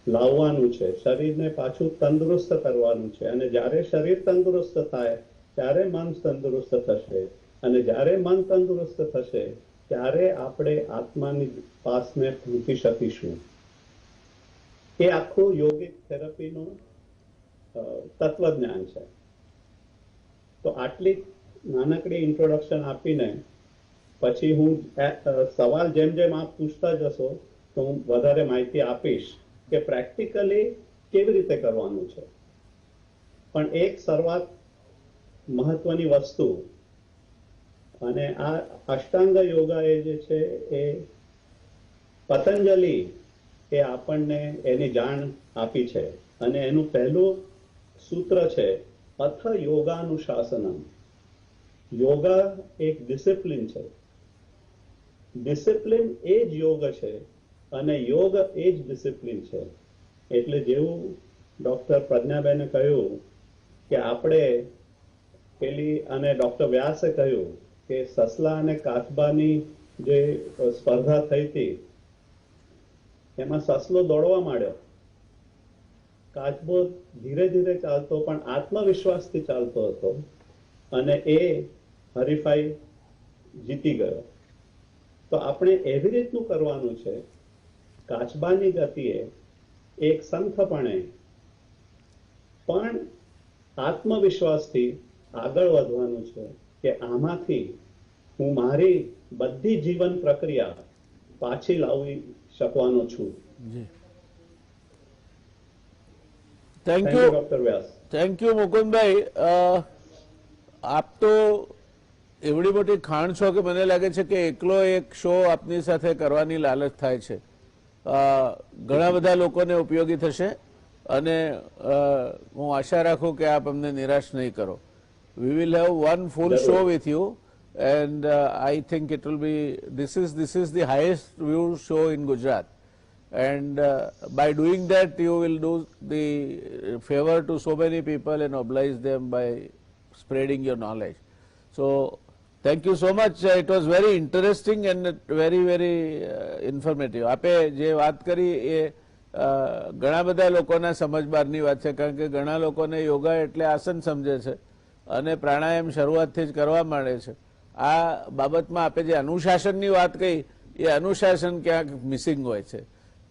લાવવાનું છે, શરીરને પાછું તંદુરસ્ત કરવાનું છે. અને જ્યારે શરીર તંદુરસ્ત થાય ત્યારે મન તંદુરસ્ત થશે, અને જ્યારે મન તંદુરસ્ત થશે ત્યારે આપણે આત્માની પાસને પહોંચી શકીશું. એ આખું યોગિક થેરપીનું તત્વજ્ઞાન છે. તો આટલી નાનકડી ઇન્ટ્રોડક્શન આપીને પછી હું સવાલ જેમ જેમ આપ પૂછતા જશો તો હું વધારે માહિતી આપીશ કે પ્રેક્ટિકલી કેવી રીતે કરવાનું છે. પણ એક શરૂઆત મહત્વની વસ્તુ, અને આ અષ્ટાંગ યોગા એ જે છે એ પતંજલિ એ આપણને એની જાણ આપી છે. અને એનું પહેલું સૂત્ર છે અથ યોગાનુશાસનમ. યોગા એક ડિસિપ્લિન છે. ડિસિપ્લિન એ જ યોગ છે અને યોગ એ જ ડિસિપ્લિન છે. એટલે જેવું ડોક્ટર પ્રજ્ઞાબેને કહ્યું કે આપણે પેલી, અને ડોક્ટર વ્યાસે કહ્યું કે સસલા અને કાચબાની જે સ્પર્ધા થઈ હતી એમાં સસલો દોડવા માંડ્યો, કાચબો ધીરે ધીરે ચાલતો પણ આત્મવિશ્વાસથી ચાલતો હતો અને એ હરીફાઈ જીતી ગયો. તો આપણે એવી રીતનું કરવાનું છે, કાચબાની ગતિએ એક સંથપણે પણ આત્મવિશ્વાસથી આગળ વધવાનું છે કે આમાંથી હું મારી બધી જીવન પ્રક્રિયા પાછી લાવી શકવાનો છું. Thank you doctor Vyas. Thank you Mukundbhai. આપ તો એવડી મોટી ખાણ છો કે મને લાગે છે કે એકલો એક શો આપની સાથે કરવાની લાલચ થાય છે. ઘણા બધા લોકોને ઉપયોગી થશે અને હું આશા રાખું કે આપ અમને નિરાશ નહીં કરો. We will have one full show with you, and I think it will be, this is the highest viewed show in Gujarat, and by doing that you will do the favor to so many people and oblige them by spreading your knowledge. So thank you so much. It was very interesting and very informative. આપે જે વાત કરી એ ઘણા બધા લોકોના સમજ બહારની વાત છે, કારણ કે ઘણા લોકોને યોગા એટલે આસન સમજે છે અને પ્રાણાયામ શરૂઆતથી જ કરવા માંડે છે. આ બાબતમાં આપે જે અનુશાસનની વાત કહી એ અનુશાસન ક્યાંક મિસિંગ હોય છે,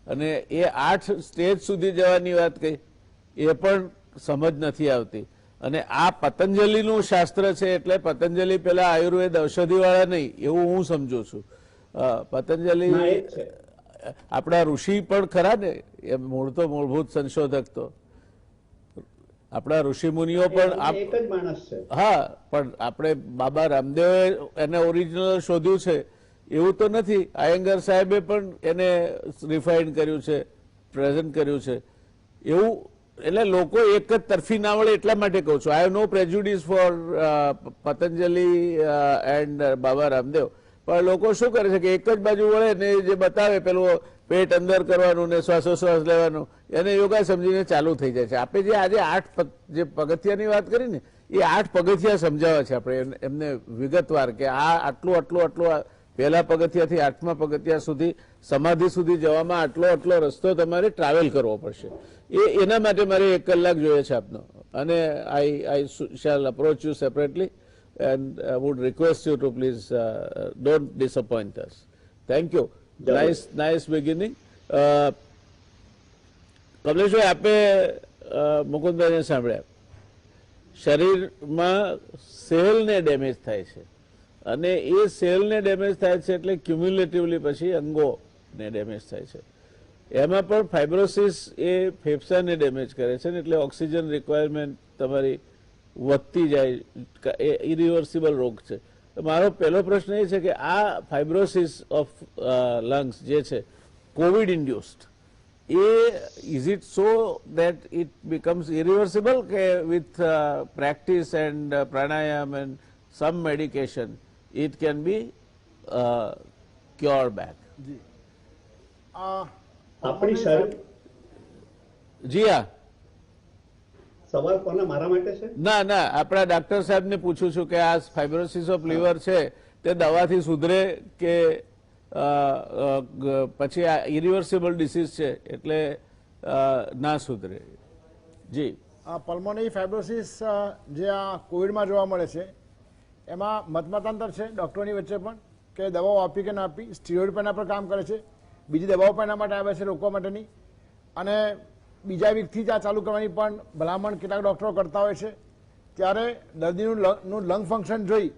અને એ 8 સ્ટેજ સુધી જવાની વાત કહી એ પણ સમજ નથી આવતી. અને આ પતંજલિનું શાસ્ત્ર છે એટલે પતંજલિ પેલા આયુર્વેદ ઔષધિવાળા નહીં એવું હું સમજુ છું. પતંજલિ આપણા ઋષિ પણ ખરા ને, એ મૂળભૂત સંશોધક તો આપણા ઋષિ મુનિઓ પણ એક જ માણસ છે. હા, પણ આપણે બાબા રામદેવે એને ઓરિજિનલ શોધ્યું છે એવું તો નથી. આયંગર સાહેબે પણ એને રિફાઇન કર્યું છે, પ્રેઝન્ટ કર્યું છે એવું. એટલે લોકો એક જ તરફી ના વળે એટલા માટે કહું છું. I have no prejudice for Patanjali and Baba Ramdev, પણ લોકો શું કરે છે કે એક જ બાજુ વળે ને જે બતાવે પેલું પેટ અંદર કરવાનું ને શ્વાસોશ્વાસ લેવાનું એને યોગા સમજીને ચાલુ થઈ જાય છે. આપણે જે આજે 8 જે પગથિયાની વાત કરી ને એ 8 પગથિયા સમજાવ્યા છે આપણે એમને વિગતવાર, કે આ આટલું આટલું આટલું પહેલા પગથિયાથી 8મા પગથિયા સુધી સમાધિ સુધી જવામાં આટલો રસ્તો તમારે ટ્રાવેલ કરવો પડશે. એના માટે મારે 1 કલાક જોઈએ છે આપનો, અને આઈ shell approach you separately and would request you to please don't disappoint us. Thank you. Nice beginning. કમલેશભાઈ, આપે મુકુંદભાઈને સાંભળ્યા, શરીરમાં સેલને ડેમેજ થાય છે અને એ સેલને ડેમેજ થાય છે એટલે ક્યુમ્યુલેટિવલી પછી અંગોને ડેમેજ થાય છે. એમાં પણ ફાઇબ્રોસિસ એ ફેફસાને ડેમેજ કરે છે ને, એટલે ઓક્સિજન રિક્વાયરમેન્ટ તમારી વધતી જાય, ઇરિવર્સિબલ રોગ છે. મારો પહેલો પ્રશ્ન એ છે કે આ ફાઇબ્રોસિસ ઓફ લંગ્સ જે છે Covid induced, is it so that it becomes irreversible, કે with practice and pranayam and some medication it can be cured back? જી આપણી શરીર, જી હા. સવાલ કોના, મારા માટે છે? ના, આપણા ડાક્ટર સાહેબને પૂછું છું કે આ ફાઇબ્રોસિસ ઓફ લીવર છે તે દવાથી સુધરે કે પછી આ ઇરિવર્સિબલ ડિસીઝ છે એટલે ના સુધરે. જી, પલ્મોનરી ફાઇબ્રોસિસ જે આ કોવિડમાં જોવા મળે છે એમાં મતમતાંતર છે ડૉક્ટરોની વચ્ચે પણ કે દવાઓ આપી કે ના આપી. સ્ટીરોઇડ પણ એના પર કામ કરે છે, બીજી દવાઓ પણ એના માટે આવે છે રોકવા માટેની, અને બીજા વીકથી જ આ ચાલુ કરવાની પણ ભલામણ કેટલાક ડૉક્ટરો કરતા હોય છે. ત્યારે દર્દીનું લંગ ફંક્શન જોઈ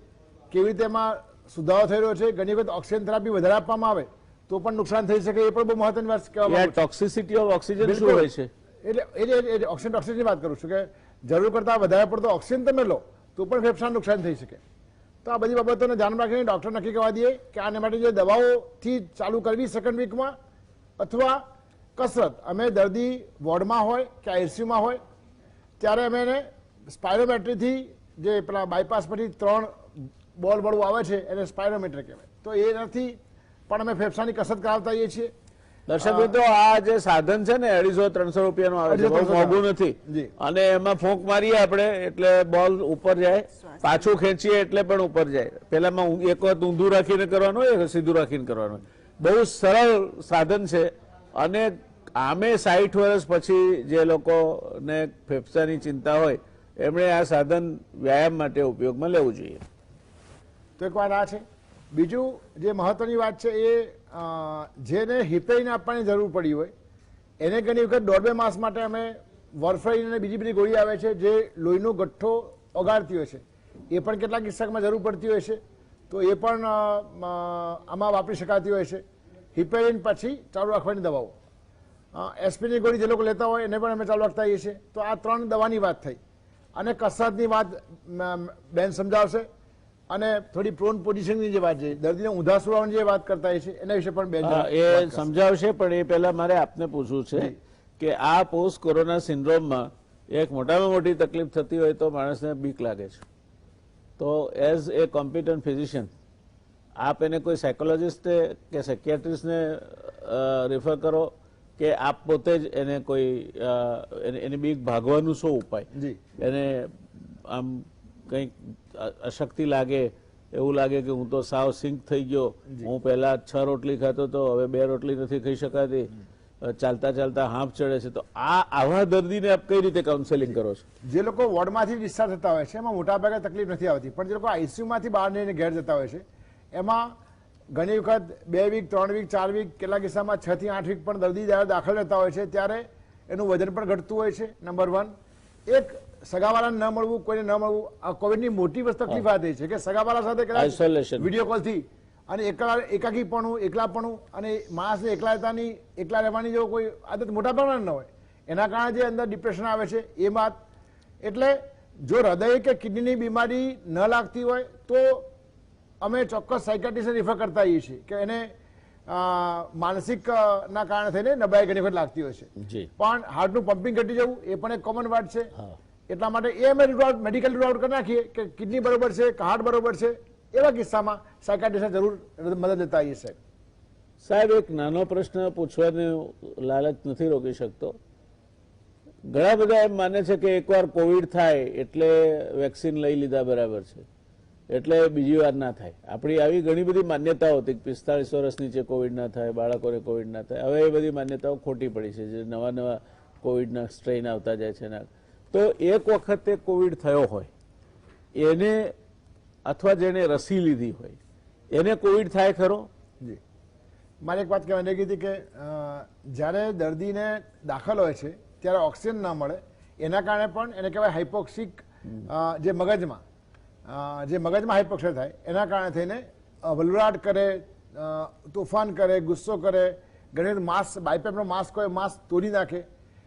કેવી રીતે એમાં સુધારો થઈ રહ્યો છે, ઘણી વખત ઓક્સિજન થેરાપી વધારે આપવામાં આવે તો પણ નુકસાન થઈ શકે, એ પણ બહુ મહત્વની વાત કહેવામાં ટોક્સિસિટી ઓફ ઓક્સિજન શું હોય છે? એટલે ઓક્સિજન ટોક્સિસની વાત કરું છું કે જરૂર કરતાં વધારે પડતો ઓક્સિજન તમે લો તો પણ ફેફસાને નુકસાન થઈ શકે. તો આ બધી બાબતોને ધ્યાનમાં રાખીને ડૉક્ટર નક્કી કરવા દઈએ કે આને માટે જે દવાઓથી ચાલુ કરવી સેકન્ડ વીકમાં, અથવા કસરત. અમે દર્દી વોર્ડમાં હોય કે આઈસીયુમાં હોય ત્યારે અમે એને સ્પાયરોમેટ્રીથી, જે પેલા બાયપાસ પછી 3 બોલ બળવું આવે છે એને સ્પાયરોમેટ્રી કહેવાય, તો એનાથી પણ અમે ફેફસાની કસરત કરાવતા હોઈએ છીએ. દર્શક મિત્રો, આ જે સાધન છે ને 250-300 રૂપિયાનું આવે છે, બહુ મોંઘું નથી. જી. અને એમાં ફોંક મારીએ આપણે એટલે બોલ ઉપર જાય, પાછું ખેંચીએ એટલે પણ ઉપર જાય. પેલામાં એક વખત ઊંધું રાખીને કરવાનું હોય, એક સીધું રાખીને કરવાનું હોય. બહુ સરળ સાધન છે. અને આમે 60 વર્ષ પછી જે લોકોને ફેફસાની ચિંતા હોય એમણે આ સાધન વ્યાયામ માટે ઉપયોગમાં લેવું જોઈએ. તો એક વાત આ છે. બીજું જે મહત્વની વાત છે એ જેને હિપેઇન આપવાની જરૂર પડી હોય એને ઘણી વખત 1.5-2 માસ માટે અમે વોરફરીન અને બીજી બધી ગોળી આવે છે જે લોહીનો ગઠ્ઠો ઓગાળતી હોય છે, એ પણ કેટલાક કિસ્સામાં જરૂર પડતી હોય છે, તો એ પણ આમાં વાપરી શકાતી હોય છે. હિપેઇન પછી ચાલુ રાખવાની દવાઓ, એસ્પિરિનની ગોળી જે લોકો લેતા હોય એને પણ અમે ચાલુ રાખતા હોઈએ છીએ. તો આ 3 દવાની વાત થઈ. અને કસરતની વાત બેન સમજાવશે, અને થોડી પ્રોન પોઝિશનની જે વાત છે, દર્દીને ઊંધા સુવાની જે વાત કરતા હોય છે એના વિશે પણ બેન એ સમજાવશે. પણ એ પહેલા મારે આપને પૂછવું છે કે આ પોસ્ટ કોરોના સિન્ડ્રોમમાં એક મોટામાં મોટી તકલીફ થતી હોય તો માણસને બીક લાગે છે. તો એઝ એ કોમ્પિટન્ટ ફિઝિશિયન આપ એને કોઈ સાયકોલોજીસ્ટે કે સાયકિયાટ્રિસ્ટને રેફર કરો કે આપ પોતે જ એને કોઈ એની બીક ભાગવાનું શું ઉપાય? જી. એને આમ કંઈક અશક્તિ લાગે, એવું લાગે કે હું તો સાવ સિંક થઈ ગયો, હું પહેલા 6 રોટલી ખાતો હતો હવે 2 રોટલી નથી ખાઈ શકાતી, ચાલતા ચાલતા હાંફ ચડે છે, તો આવા દર્દીને આપ કઈ રીતે કાઉન્સેલિંગ કરો છો? જે લોકો વોર્ડમાંથી ડિસ્ચાર્જ થતા હોય છે એમાં મોટાભાગે તકલીફ નથી આવતી, પણ જે લોકો આઈસીયુમાંથી બહાર નીકળીને ઘેર જતા હોય છે એમાં ઘણી વખત 2 વીક, 3 વીક, 4 વીક, કેટલાક કિસ્સામાં 6 થી 8 વીક પણ દર્દી જ્યારે દાખલ રહેતા હોય છે ત્યારે એનું વજન પણ ઘટતું હોય છે. નંબર 1. એક સગાવાળાને ન મળવું, કોઈને ન મળવું. આ કોવિડની મોટી વસ્તુ તકલીફ આ થઈ છે કે સગાવાળા સાથે વિડીયો કોલથી અને એકાકીપણું, એકલાપણું અને માણસને એકલા રહેવાની જો કોઈ આદત મોટા પ્રમાણે ન હોય એના કારણે જે અંદર ડિપ્રેશન આવે છે એ વાત. એટલે જો હૃદય કે કિડનીની બીમારી ન લાગતી હોય તો અમે ચોક્કસ સાયકાટ્રિસ્ટને રિફર કરતા હોઈએ છીએ કે એને માનસિક ના કારણે થઈને નબળાઈ ઘણી વખત લાગતી હોય છે. પણ હાર્ટનું પમ્પિંગ ઘટી જવું એ પણ એક કોમન વાત છે. એટલા માટે એ અમે મેડિકલ રૂલ આઉટ કરી નાખીએ કે કિડની બરોબર છે કે હાર્ટ બરોબર છે, એવા કિસ્સામાં સાયકાટ્રિસ્ટને જરૂર મદદ લેતા આવીએ. સાહેબ, એક નાનો પ્રશ્ન પૂછવાનો લાલચ નથી રોકી શકતો. ઘણા બધા એમ માને છે કે એકવાર કોવિડ થાય એટલે વેક્સિન લઈ લીધા બરાબર છે, એટલે બીજી વાર ના થાય. આપણી આવી ઘણી બધી માન્યતાઓ હતી કે 45 વર્ષ નીચે કોવિડ ના થાય, બાળકોને કોવિડ ના થાય. હવે એ બધી માન્યતાઓ ખોટી પડી છે, જે નવા કોવિડના સ્ટ્રેઇન આવતા જાય છે. તો એક વખતે કોવિડ થયો હોય એને, અથવા જેને રસી લીધી હોય એને કોવિડ થાય ખરો? જી. મારે એક વાત કહેવાની રહી હતી કે જ્યારે દર્દીને દાખલ હોય છે ત્યારે ઓક્સિજન ના મળે એના કારણે પણ એને કહેવાય હાઇપોક્સિક, જે મગજમાં હાઇપોક્સિયા થાય એના કારણે થઈને વલવલાટ કરે, તોફાન કરે, ગુસ્સો કરે, ઘણી વખત માસ્ક, બાયપેપનો માસ્ક હોય માસ્ક તોડી નાખે,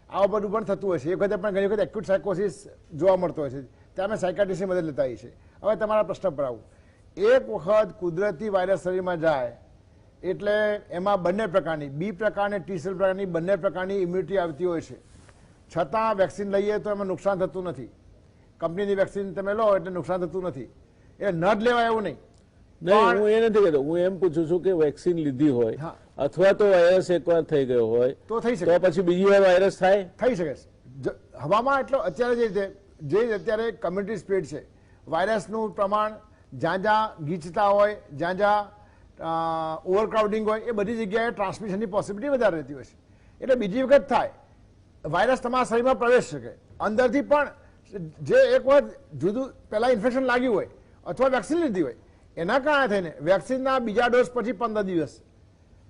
આવું બધું પણ થતું હોય છે. એ વખતે પણ ઘણી વખત એક્યુટ સાયકોસિસ જોવા મળતો હોય છે, ત્યાં અમે સાયકાટ્રિસ્ટની મદદ લેતા હોઈએ છીએ. હવે તમારા પ્રશ્ન પર આવું. એક વખત કુદરતી વાયરસ શરીરમાં જાય એટલે એમાં બંને પ્રકારની, બી પ્રકારની, ટી સેલ પ્રકારની બંને પ્રકારની ઇમ્યુનિટી આવતી હોય છે. છતાં વેક્સિન લઈએ તો એમાં નુકસાન થતું નથી. કંપનીની વેક્સિન તમે લો એટલે નુકસાન થતું નથી. એ ન જ લેવાય એવું નહીં. હું એ નથી કહેતો, હું એમ પૂછું છું કે વેક્સિન લીધી હોય અથવા તો વાયરસ એકવાર થઈ ગયો હોય તો થઈ શકે, તો પછી બીજી વાર વાયરસ થાય? થઈ શકે. હવામાં એટલો અત્યારે જે અત્યારે કમ્યુનિટી સ્પ્રેડ છે, વાયરસનું પ્રમાણ જ્યાં જ્યાં ગીચતા હોય, જ્યાં જ્યાં ઓવરક્રાઉડિંગ હોય, એ બધી જગ્યાએ ટ્રાન્સમિશનની પોસિબિલિટી વધારે રહેતી હોય છે. એટલે બીજી વખત થાય વાયરસ તમારા શરીરમાં પ્રવેશ શકે. અંદરથી પણ જે એક વખત જુદું પહેલાં ઇન્ફેક્શન લાગ્યું હોય અથવા વેક્સિન લીધી હોય એના કારણે થઈને વેક્સિનના બીજા ડોઝ પછી 15 દિવસ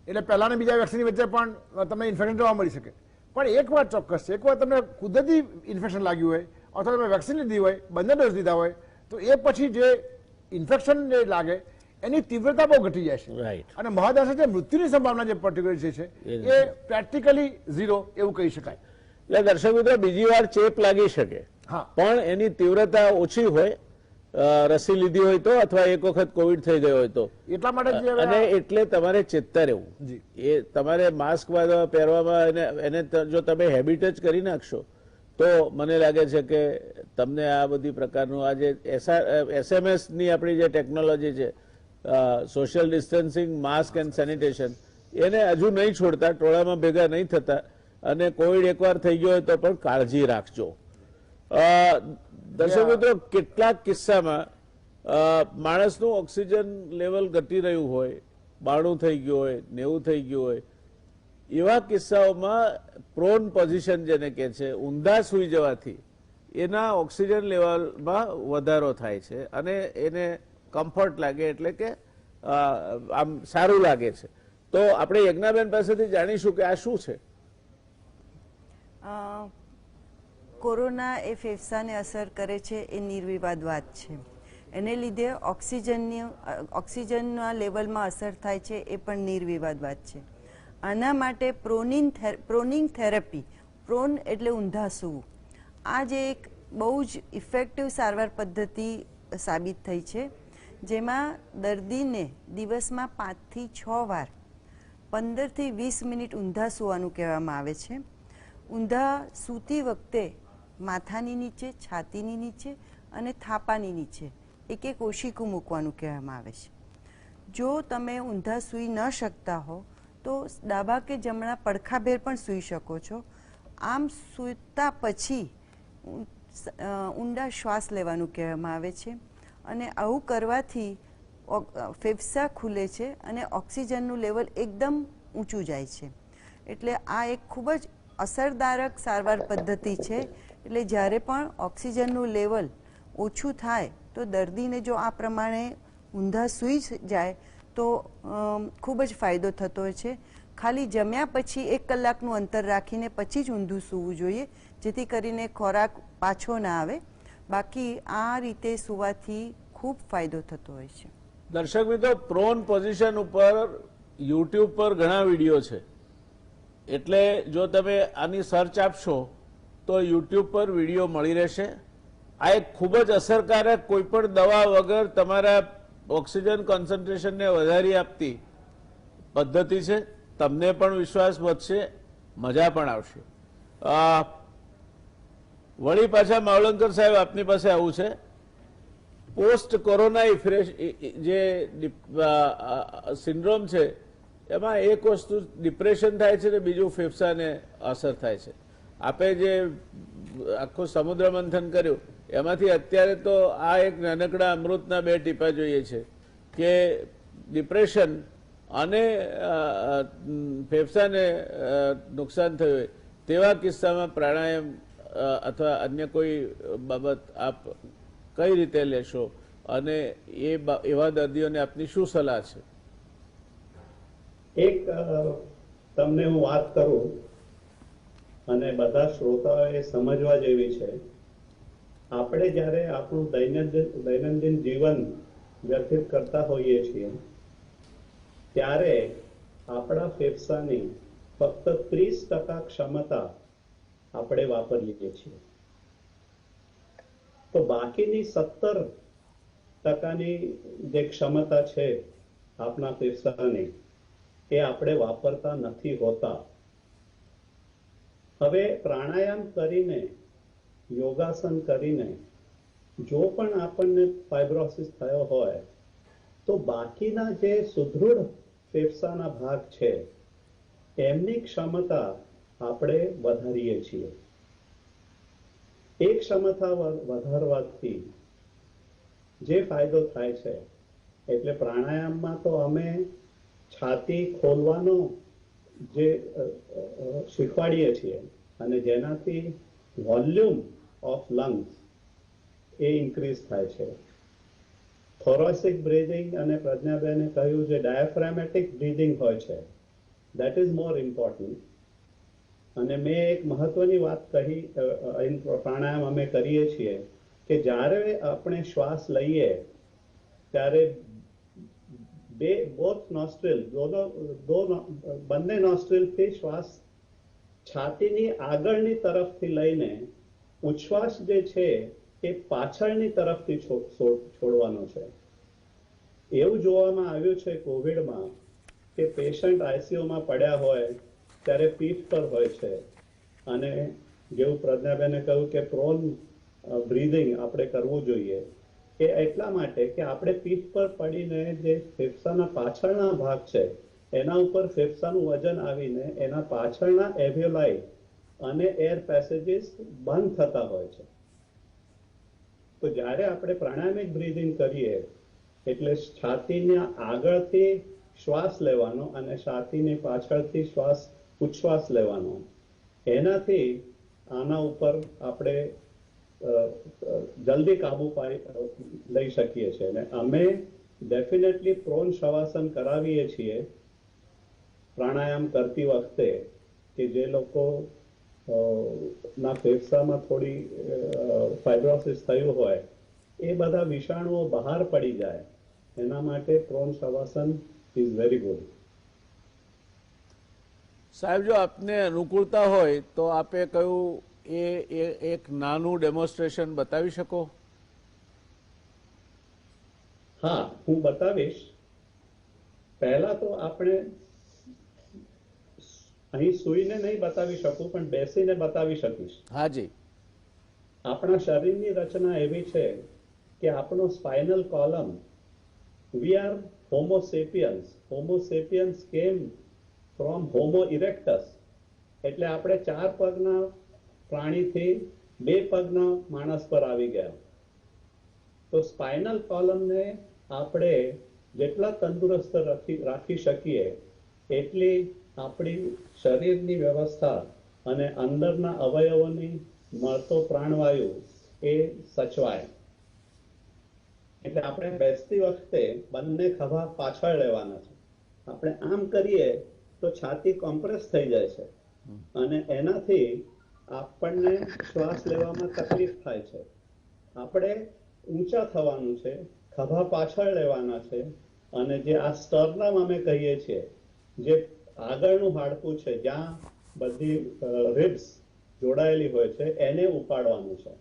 એટલે પહેલાં બીજા વેક્સિનની વચ્ચે પણ તમને ઇન્ફેક્શન જોવા મળી શકે. પણ એક વાત ચોક્કસ છે, એક વાર તમને કુદરતી ઇન્ફેક્શન લાગ્યું હોય અથવા તમે વેક્સિન લીધી હોય, બંને ડોઝ લીધા હોય તો એ પછી જે ઇન્ફેક્શન જે લાગે એની તીવ્રતા બહુ ઘટી જાય છે રાઈટ. અને મહદઅંશે જે મૃત્યુની સંભાવના જે પર્ટિક્યુલર છે એ પ્રેક્ટિકલી ઝીરો એવું કહી શકાય. એટલે દર્શક મિત્રો, બીજી વાર ચેપ લાગી શકે હા. પણ એની તીવ્રતા ઓછી હોય રસી લીધી હોય તો અથવા એક વખત કોવિડ થઈ ગયો હોય તો. એટલા માટે જ હવે અને એટલે તમારે ચેતતા રહેવું. જી. એ તમારે માસ્ક પહેરવામાં એને જો તમે હેબિટ જ કરી નાખશો તો મને લાગે છે કે તમને આ બધી પ્રકારનું આ જે SMS ની આપણી જે ટેકનોલોજી છે, social distancing, mask and sanitation, એને હજુ નહીં છોડતા, ટોળામાં ભેગા નહીં થતા, અને કોવિડ એકવાર થઈ ગયો હોય તો પણ કાળજી રાખજો. દર્શક મિત્રો, કેટલાક કિસ્સામાં માણસનું ઓક્સિજન લેવલ ઘટી રહ્યું હોય, 92 થઈ ગયું હોય, 90 થઈ ગયું હોય, એવા કિસ્સાઓમાં પ્રોન પોઝિશન જેને કહે છે, ઊંધા સૂઈ જવાથી એના ઓક્સિજન લેવલમાં વધારો થાય છે અને એને કમ્ફર્ટ લાગે, એટલે કે આમ સારું લાગે છે. તો આપણે યજ્ઞાબેન પાસેથી જાણીશું કે આ શું છે. કોરોના એ ફેફસાને અસર કરે છે એ નિર્વિવાદ વાત છે. એને લીધે ઓક્સિજનના લેવલમાં અસર થાય છે એ પણ નિર્વિવાદ વાત છે. આના માટે પ્રોનિંગ થેરપી, પ્રોન એટલે ઊંધા સૂવું, આ જે એક બહુ જ ઇફેક્ટિવ સારવાર પદ્ધતિ સાબિત થઈ છે, જેમાં દર્દીને દિવસમાં 5 થી 6 વાર 15 થી 20 મિનિટ ઊંધા સૂવાનું કહેવામાં આવે છે. ઊંધા સૂતી વખતે માથાની નીચે, છાતીની નીચે અને થાપાની નીચે એક એક ઓશિકું મૂકવાનું કહેવામાં આવે છે. જો તમે ઊંધા સૂઈ ન શકતા હો તો ડાબા કે જમણા પડખાભેર પણ સૂઈ શકો છો. આમ સૂતા પછી ઊંડા શ્વાસ લેવાનું કહેવામાં આવે છે અને આવું કરવાથી ફેફસા ખુલે છે અને ઓક્સિજનનું લેવલ એકદમ ઊંચું જાય છે. એટલે આ એક ખૂબ જ અસરદારક સારવાર પદ્ધતિ છે. એટલે જ્યારે પણ ઓક્સિજનનું લેવલ ઓછું થાય તો દર્દીને જો આ પ્રમાણે ઊંધા સૂઈ જાય તો ખૂબ જ ફાયદો થતો હોય છે. ખાલી જમ્યા પછી 1 કલાકનું અંતર રાખીને પછી જ ઊંધું સૂવું જોઈએ, જેથી કરીને ખોરાક પાછો ના આવે. બાકી આ રીતે સૂવાથી ખૂબ ફાયદો થતો હોય છે. દર્શક મિત્રો, પ્રોન પોઝિશન ઉપર યુટ્યુબ પર ઘણા વિડીયો છે, એટલે જો તમે આની સર્ચ આપશો તો યુટ્યુબ પર વિડીયો મળી રહેશે. આ એક ખૂબ જ અસરકારક, કોઈ પણ દવા વગર તમારા ઓક્સિજન કોન્સન્ટ્રેશનને વધારી આપતી પદ્ધતિ છે. તમને પણ વિશ્વાસ વધશે, મજા પણ આવશે. વળી પાછા માવલંકર સાહેબ, આપની પાસે આવું છે. પોસ્ટ કોરોના જે સિન્ડ્રોમ છે એમાં એક વસ્તુ ડિપ્રેશન થાય છે ને બીજું ફેફસાને અસર થાય છે. આપે જે આખું સમુદ્ર મંથન કર્યું એમાંથી અત્યારે તો આ એક નાનકડા અમૃતના 2 ટીપા જોઈએ છે કે ડિપ્રેશન અને ફેફસાને નુકસાન થયું હોય તેવા કિસ્સામાં પ્રાણાયામ અથવા અન્ય કોઈ બાબત આપ કઈ રીતે લેશો અને એવા દર્દીઓને આપની શું સલાહ છે? એક તમને હું વાત કરું અને બધા શ્રોતાઓએ સમજવા જેવી છે. આપણે જ્યારે આપણું દૈનંદિન જીવન વ્યતીત કરતા હોઈએ છીએ ત્યારે આપણા ફેફસાની ફક્ત 30% ક્ષમતા આપણે વાપરીએ છીએ. તો બાકીની 70%ની જે ક્ષમતા છે આપણા ફેફસાની એ આપણે વાપરતા નથી હોતા. હવે પ્રાણાયામ કરીને, યોગાસન કરીને જો પણ આપણને ફાઇબ્રોસિસ થયો હોય તો બાકીના જે સુદૃઢ ફેફસાના ભાગ છે એમની ક્ષમતા આપણે વધારીએ છીએ. એક ક્ષમતા વધારવાથી જે ફાયદો થાય છે, એટલે પ્રાણાયામમાં તો અમે છાતી ખોલવાનો જે શીખવાડીએ છીએ અને જેનાથી volume of lungs A increase થાય છે. થોરેસિક બ્રીધિંગ અને પ્રજ્ઞાબેને કહ્યું જે ડાયાફ્રામેટિક બ્રીધિંગ હોય છે દેટ ઇઝ મોર ઇમ્પોર્ટન્ટ. અને મેં એક મહત્વની વાત કહી, પ્રાણાયામ અમે કરીએ છીએ કે જ્યારે આપણે શ્વાસ લઈએ ત્યારે બંને નોસ્ટ્રિલથી શ્વાસ છાતીની આગળની તરફથી લઈને ઉચ્છ્વાસ જે છે એ પાછળની તરફથી છોડવાનો છે. એવું જોવામાં આવ્યું છે કોવિડમાં કે પેશન્ટ આઈસીયુમાં પડ્યા હોય ત્યારે પીઠ પર હોય છે અને જેવું પ્રજ્ઞાબેને કહ્યું કે પ્રોન બ્રીધિંગ આપણે કરવું જોઈએ, એ એટલા માટે કે આપણે પીઠ પર પડીને જે ફેફસાના પાછળના ભાગ છે એના ઉપર ફેફસાનું વજન આવીને એના પાછળના એલ્વિયોલાઈ અને એર પેસેજીસ બંધ થતા હોય છે. તો જ્યારે આપણે પ્રાણાયામિક બ્રીધિંગ કરીએ એટલે છાતીના આગળથી શ્વાસ લેવાનો અને છાતીની પાછળથી ઉચ્છ્વાસ લેવાનો. એનાથી આના ઉપર આપણે જલ્દી કાબુ લઈ શકીએ છીએ. અને અમે ડેફિનેટલી પ્રોન શવાસન કરાવીએ છીએ પ્રાણાયામ કરતી વખતે કે જે લોકો ના ફેફસામાં થોડી ફાઇબ્રોસિસ થયું હોય એ બધા વિષાણુઓ બહાર પડી જાય એના માટે પ્રોન શવાસન ઇઝ વેરી ગુડ. સાહેબ, જો આપને અનુકૂળતા હોય તો આપે કયું એક નાનું ડેમોન્સ્ટ્રેશન બતાવી શકો? હા, હું બતાવીશ. પહેલા તો આપણે અહીં સૂઈને નહીં બતાવી શકું પણ બેસીને બતાવી શકીશ. હાજી. આપણા શરીરની રચના એવી છે કે આપણો spinal column, we are homo sapiens. Homo sapiens came from homo erectus, એટલે આપણે 4 પગના પ્રાણીથી 2 પગના માણસ પર આવી ગયા. તો સ્પાઇનલ કોલમને આપણે જેટલા તંદુરસ્ત રાખી શકીએ એટલી આપણી શરીરની વ્યવસ્થા અને અંદરના અવયવોની મળતો પ્રાણવાયુ એ સચવાય. એટલે આપણે બેસતી વખતે બંને ખભા પાછળ લેવાના છે. આપણે આમ કરીએ તો છાતી કોમ્પ્રેસ થઈ જાય છે અને એનાથી આપણને શ્વાસ લેવામાં તકલીફ થાય છે. આપણે ઊંચા થવાનું છે, ખભા પાછળ લેવાના છે અને જે આ સ્ટર્નમ અમે કહીએ છીએ, જે આગળનું હાડકું છે જ્યાં બધી રિબ્સ જોડાયેલી હોય છે, એને ઉપાડવાનું છે.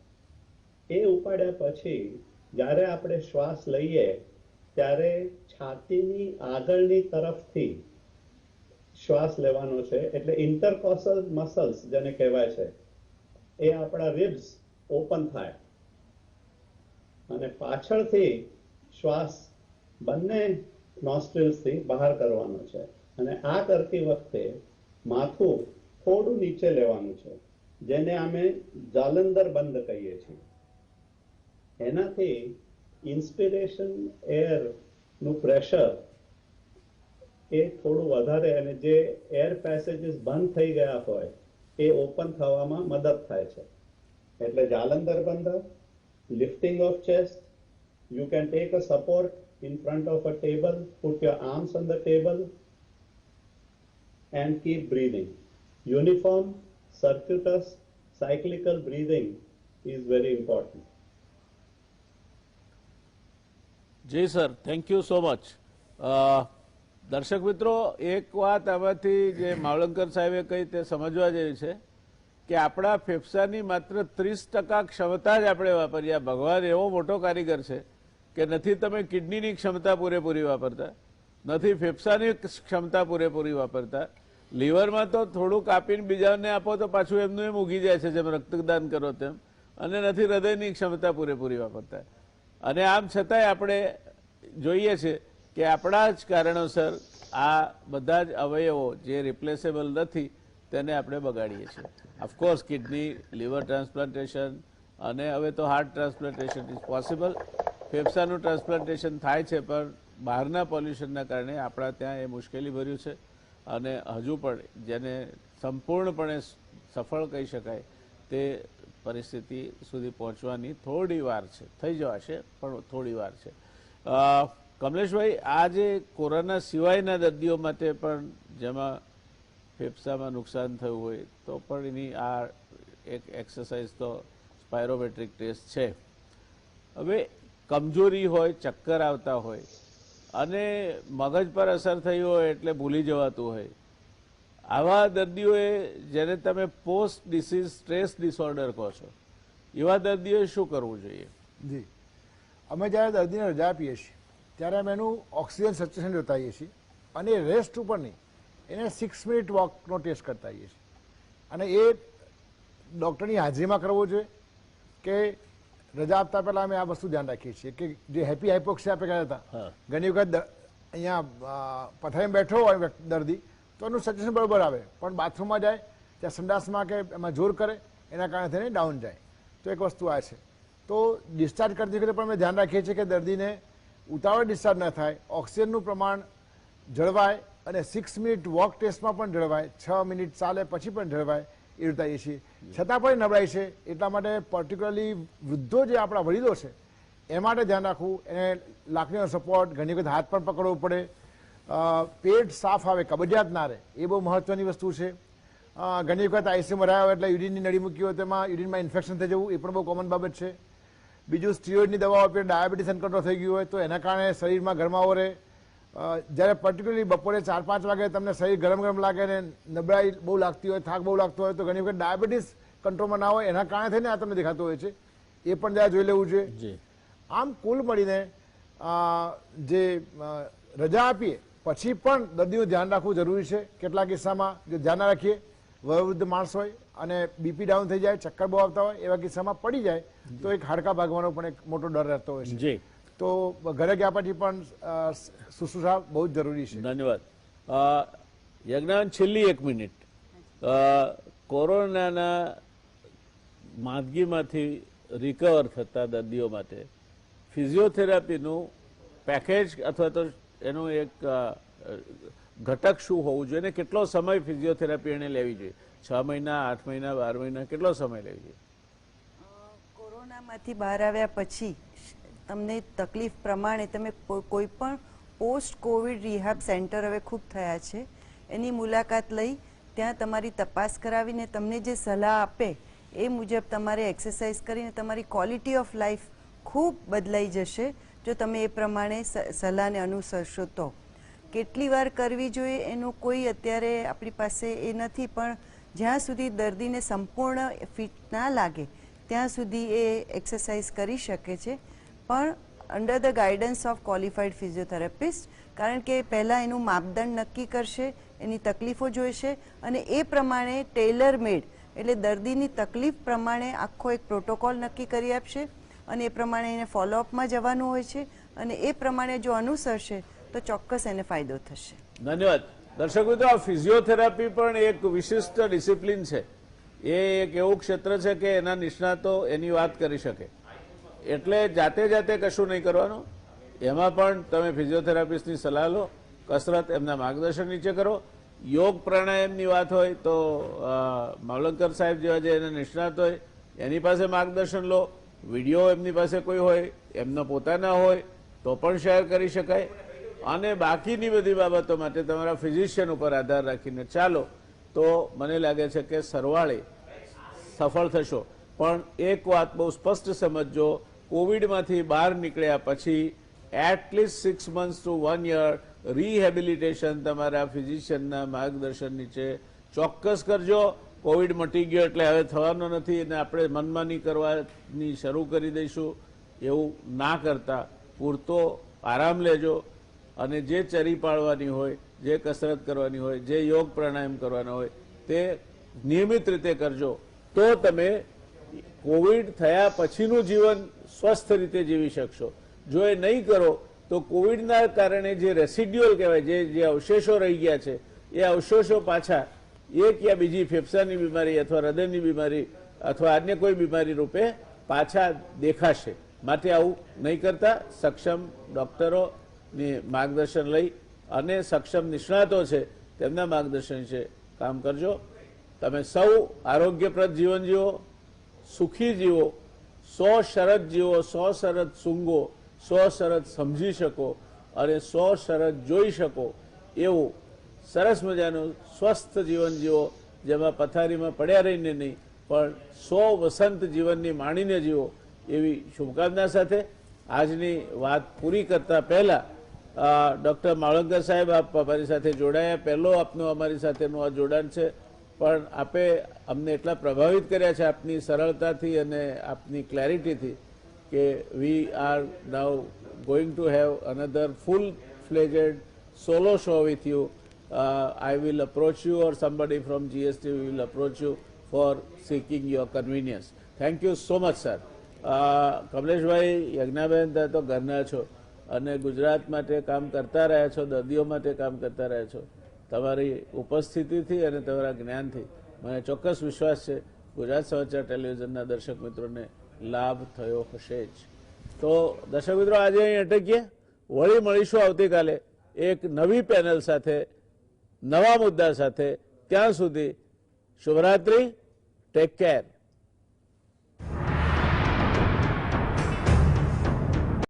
એ ઉપાડ્યા પછી જ્યારે આપણે શ્વાસ લઈએ ત્યારે છાતીની આગળની તરફથી શ્વાસ લેવાનો છે. એટલે ઇન્ટરકોસલ મસલ્સ જેને કહેવાય છે એ આપણા રિબ્સ ઓપન થાય અને પાછળથી શ્વાસ બંને નોસ્ટ્રિલ્સથી બહાર કરવાનો છે. અને આ કરતી વખતે માથું થોડું નીચે લેવાનું છે, જેને અમે જાલંધર બંધ કહીએ છીએ. એનાથી ઇન્સ્પિરેશન એર નું પ્રેશર એ થોડું વધારે અને જે એર પેસેજીસ બંધ થઈ ગયા હોય એ ઓપન થવામાં મદદ થાય છે. એટલે જાલંધર બંધ, lifting of chest, you can take a support in front of a table, put your arms on the table and keep breathing. Uniform, circuitous, cyclical breathing is very important. Ji sir, thank you so much. દર્શક મિત્રો, એક વાત આમાંથી જે માવલંકર સાહેબે કહી તે સમજવા જેવી છે કે આપણા ફેફસાની માત્ર 30% ક્ષમતા જ આપણે વાપરીએ. ભગવાન એવો મોટો કારીગર છે કે નથી તમે કિડનીની ક્ષમતા પૂરેપૂરી વાપરતા, નથી ફેફસાની ક્ષમતા પૂરેપૂરી વાપરતા. લીવરમાં તો થોડું કાપીને બીજાને આપો તો પાછું એમનું એમ ઉગી જાય છે, જેમ રક્તદાન કરો તેમ. અને નથી હૃદયની ક્ષમતા પૂરેપૂરી વાપરતા. અને આમ છતાંય આપણે જોઈએ છે કે આપણા જ કારણોસર આ બધા જ અવયવો જે રિપ્લેસેબલ નથી તેને આપણે બગાડીએ છીએ. ઓફકોર્સ કિડની, લીવર ટ્રાન્સપ્લાન્ટેશન અને હવે તો હાર્ટ ટ્રાન્સપ્લાન્ટેશન ઇઝ પોસિબલ. ફેફસાનું ટ્રાન્સપ્લાન્ટેશન થાય છે પણ બહારના પોલ્યુશનના કારણે આપણા ત્યાં એ મુશ્કેલી ભર્યું છે. અને હજુ પણ જેને સંપૂર્ણપણે સફળ કહી શકાય તે પરિસ્થિતિ સુધી પહોંચવાની થોડી વાર છે, થઈ જવાશે પણ થોડી વાર છે. કમલેશભાઈ, આ જે કોરોના સિવાયના દર્દીઓ માટે પણ જેમાં ફેફસામાં નુકસાન થયું હોય તો પણ એની આ એક એક્સરસાઇઝ તો સ્પાયરોમેટ્રિક ટેસ્ટ છે. હવે કમજોરી હોય, ચક્કર આવતા હોય અને મગજ પર અસર થઈ હોય એટલે ભૂલી જવાતું હોય, આવા દર્દીઓએ જેને તમે પોસ્ટ ડિસીઝ સ્ટ્રેસ ડિસઓર્ડર કહો છો, એવા દર્દીઓએ શું કરવું જોઈએ? જી, અમે જ્યારે દર્દીને રજા આપીએ છીએ ત્યારે અમે એનું ઓક્સિજન સેચ્યુરેશન જોતાઈએ છીએ અને રેસ્ટ ઉપર નહીં, એને 6 મિનિટ વોકનો ટેસ્ટ કરતા આવીએ છીએ. અને એ ડૉક્ટરની હાજરીમાં કરવો જોઈએ કે રજા આપતા પહેલાં અમે આ વસ્તુ ધ્યાન રાખીએ છીએ કે જે હેપી હાઇપોક્સિયા આપણે કહેતા હતા, ઘણી વખત અહીંયા પથારીમાં બેઠો હોય દર્દી તો એનું સેચ્યુરેશન બરાબર આવે, પણ બાથરૂમમાં જાય ત્યાં સંડાસમાં કે એમાં જોર કરે એના કારણે થઈને ડાઉન જાય. તો એક વસ્તુ આ છે. તો ડિસ્ચાર્જ કરતી વખતે પણ અમે ધ્યાન રાખીએ છીએ કે દર્દીને ઉતાવળ ડિસ્ચાર્જ ન થાય, ઓક્સિજનનું પ્રમાણ જળવાય અને 6 મિનિટ વોક ટેસ્ટમાં પણ જળવાય, 6 મિનિટ ચાલે પછી પણ જળવાય એ રીતે છીએ. છતાં પણ નબળાઈ છે એટલા માટે પર્ટિક્યુલરલી વૃદ્ધો જે આપણા વડીલો છે એ માટે ધ્યાન રાખવું, એને લાકડીનો સપોર્ટ, ઘણી વખત હાથ પણ પકડવો પડે, પેટ સાફ આવે, કબજિયાત ના રહે, એ બહુ મહત્વની વસ્તુ છે. ઘણી વખત આઈસીયુમાં રહ્યા હોય એટલે યુરિનની નળી મૂકી હોય તેમાં યુરિનમાં ઇન્ફેક્શન થઈ જવું, એ પણ બહુ કોમન બાબત છે. બીજું સ્ટીરોઇડની દવાઓ આપીએ, ડાયાબિટીસ અનકંટ્રોલ થઈ ગયું હોય તો એના કારણે શરીરમાં ગરમાવો રહે. જ્યારે પર્ટિક્યુલરલી બપોરે 4-5 વાગે તમને શરીર ગરમ ગરમ લાગે ને નબળાઈ બહુ લાગતી હોય, થાક બહુ લાગતો હોય તો ઘણી વખત ડાયાબિટીસ કંટ્રોલમાં ના હોય, એના કારણે થઈને આ તમને દેખાતું હોય છે, એ પણ જરા જોઈ લેવું જોઈએ. આમ કુલ મળીને જે રજા આપીએ પછી પણ દર્દીનું ધ્યાન રાખવું જરૂરી છે. કેટલાક કિસ્સામાં જો ધ્યાન ના રાખીએ, વયોવૃદ્ધ માણસ હોય અને બીપી ડાઉન થઈ જાય, ચક્કર બહુ આવતા હોય, એવા કિસ્સામાં પડી જાય તો એક હાડકા ભાગવાનો પણ એક મોટો ડર રહેતો હોય છે. તો ઘરે ગયા પછી પણ શુશ્રૂષા બહુ જ જરૂરી છે. ધન્યવાદ. યજ્ઞાન, છેલ્લી 1 મિનિટ, કોરોનાના માંદગીમાંથી રિકવર થતા દર્દીઓ માટે ફિઝિયોથેરાપીનું પેકેજ અથવા તો એનું એક ઘટક શું હોવું જોઈએ અને કેટલો સમય ફિઝિયોથેરાપી એને લેવી જોઈએ? 6 મહિના, 8 મહિના, 12 મહિના, કેટલો સમય લેવી જોઈએ? કોરોનામાંથી બહાર આવ્યા પછી તમને તકલીફ પ્રમાણે તમે કોઈ પણ પોસ્ટ કોવિડ રિહાબ સેન્ટર હવે ખૂબ થયા છે, એની મુલાકાત લઈ ત્યાં તમારી તપાસ કરાવીને તમને જે સલાહ આપે એ મુજબ તમારે એક્સરસાઇઝ કરીને તમારી ક્વોલિટી ઓફ લાઈફ ખૂબ બદલાઈ જશે જો તમે એ પ્રમાણે સલાહને અનુસરશો તો. કેટલી વાર કરવી જોઈએ એનું કોઈ અત્યારે આપણી પાસે એ નથી, પણ જ્યાં સુધી દર્દીને સંપૂર્ણ ફિટ ના લાગે ત્યાં સુધી એ એક્સરસાઇઝ કરી શકે છે, પણ under the guidance of qualified physiotherapist, કારણ કે પહેલાં એનું માપદંડ નક્કી કરશે, એની તકલીફો જોઈશે અને એ પ્રમાણે ટેલર મેડ એટલે દર્દીની તકલીફ પ્રમાણે આખો એક પ્રોટોકોલ નક્કી કરી આપશે અને એ પ્રમાણે એને ફોલોઅપમાં જવાનું હોય છે અને એ પ્રમાણે જો અનુસરશે તો ચોક્કસ એને ફાયદો થશે. ધન્યવાદ. દર્શક મિત્રો, આ ફિઝિયોથેરાપી પણ એક વિશિષ્ટ ડિસિપ્લિન છે. એ એક એવું ક્ષેત્ર છે કે એના નિષ્ણાતો એની વાત કરી શકે, એટલે જાતે કશું નહીં કરવાનું. એમાં પણ તમે ફિઝિયોથેરાપિસ્ટની સલાહ લો, કસરત એમના માર્ગદર્શન નીચે કરો. યોગ પ્રાણાયામની વાત હોય તો માવલંકર સાહેબ જેવા જે એના નિષ્ણાત હોય એની પાસે માર્ગદર્શન લો. વિડીયો એમની પાસે કોઈ હોય, એમનો પોતાના હોય તો પણ શેર કરી શકાય. અને બાકીની બધી બાબતો માટે તમારા ફિઝિશિયન ઉપર આધાર રાખીને ચાલો તો મને લાગે છે કે સરવાળે સફળ થશો. પણ એક વાત બહુ સ્પષ્ટ સમજજો, કોવિડમાંથી બહાર નીકળ્યા પછી at least 6 months to 1 year rehabilitation તમારા ફિઝિશિયનના માર્ગદર્શન નીચે ચોક્કસ કરજો. કોવિડ મટી ગયો એટલે હવે થવાનો નથી અને આપણે મનમાની કરવાની શરૂ કરી દઈશું, એવું ના કરતા પૂરતો આરામ લેજો અને જે ચરી પાડવાની હોય, જે કસરત કરવાની હોય, જે યોગ પ્રાણાયામ કરવાના હોય તે નિયમિત રીતે કરજો. તો તમે કોવિડ થયા પછીનું જીવન સ્વસ્થ રીતે જીવી શકશો. જો એ નહીં કરો તો કોવિડના કારણે જે રેસિડ્યુઅલ કહેવાય, જે અવશેષો રહી ગયા છે, એ અવશેષો પાછા એક યા બીજી ફેફસાની બીમારી અથવા હૃદયની બીમારી અથવા અન્ય કોઈ બીમારી રૂપે પાછા દેખાશે. માટે આવું નહીં કરતા સક્ષમ ડૉક્ટરોની માર્ગદર્શન લઈ અને સક્ષમ નિષ્ણાતો છે તેમના માર્ગદર્શન છે કામ કરજો. તમે સૌ આરોગ્યપ્રદ જીવન જીવો, સુખી જીવો, 100 શરત જીવો, 100 શરત સૂંઘો, 100 શરત સમજી શકો અને 100 શરત જોઈ શકો એવું સરસ મજાનું સ્વસ્થ જીવન જીવો, જેમાં પથારીમાં પડ્યા રહીને નહીં પણ 100 વસંત જીવનની માણીને જીવો એવી શુભકામના સાથે આજની વાત પૂરી કરતા પહેલા ડૉક્ટર માળંગર સાહેબ, આપ અમારી સાથે જોડાયા, પહેલો આપનું અમારી સાથેનું આ જોડાણ છે, પણ આપે અમને એટલા પ્રભાવિત કર્યા છે આપની સરળતાથી અને આપની ક્લેરિટીથી કે we are now going to have another full fledged solo show with you. I will approach you or somebody from GST will approach you for seeking your convenience. Thank you so much, sir. કમલેશભાઈ, યજ્ઞાબેન, તો ઘરના છો અને ગુજરાત માટે કામ કરતા રહ્યા છો, દર્દીઓ માટે કામ કરતા રહ્યા છો. તમારી ઉપસ્થિતિથી અને તમારા જ્ઞાનથી મને ચોક્કસ વિશ્વાસ છે ગુજરાત સમાચાર ટેલિવિઝનના દર્શક મિત્રોને લાભ થયો હશે જ. તો દર્શક મિત્રો, આજે અહીં અટકીએ, વળી મળીશું આવતીકાલે એક નવી પેનલ સાથે, નવા મુદ્દા સાથે. ત્યાં સુધી શુભરાત્રી, ટેક કેર.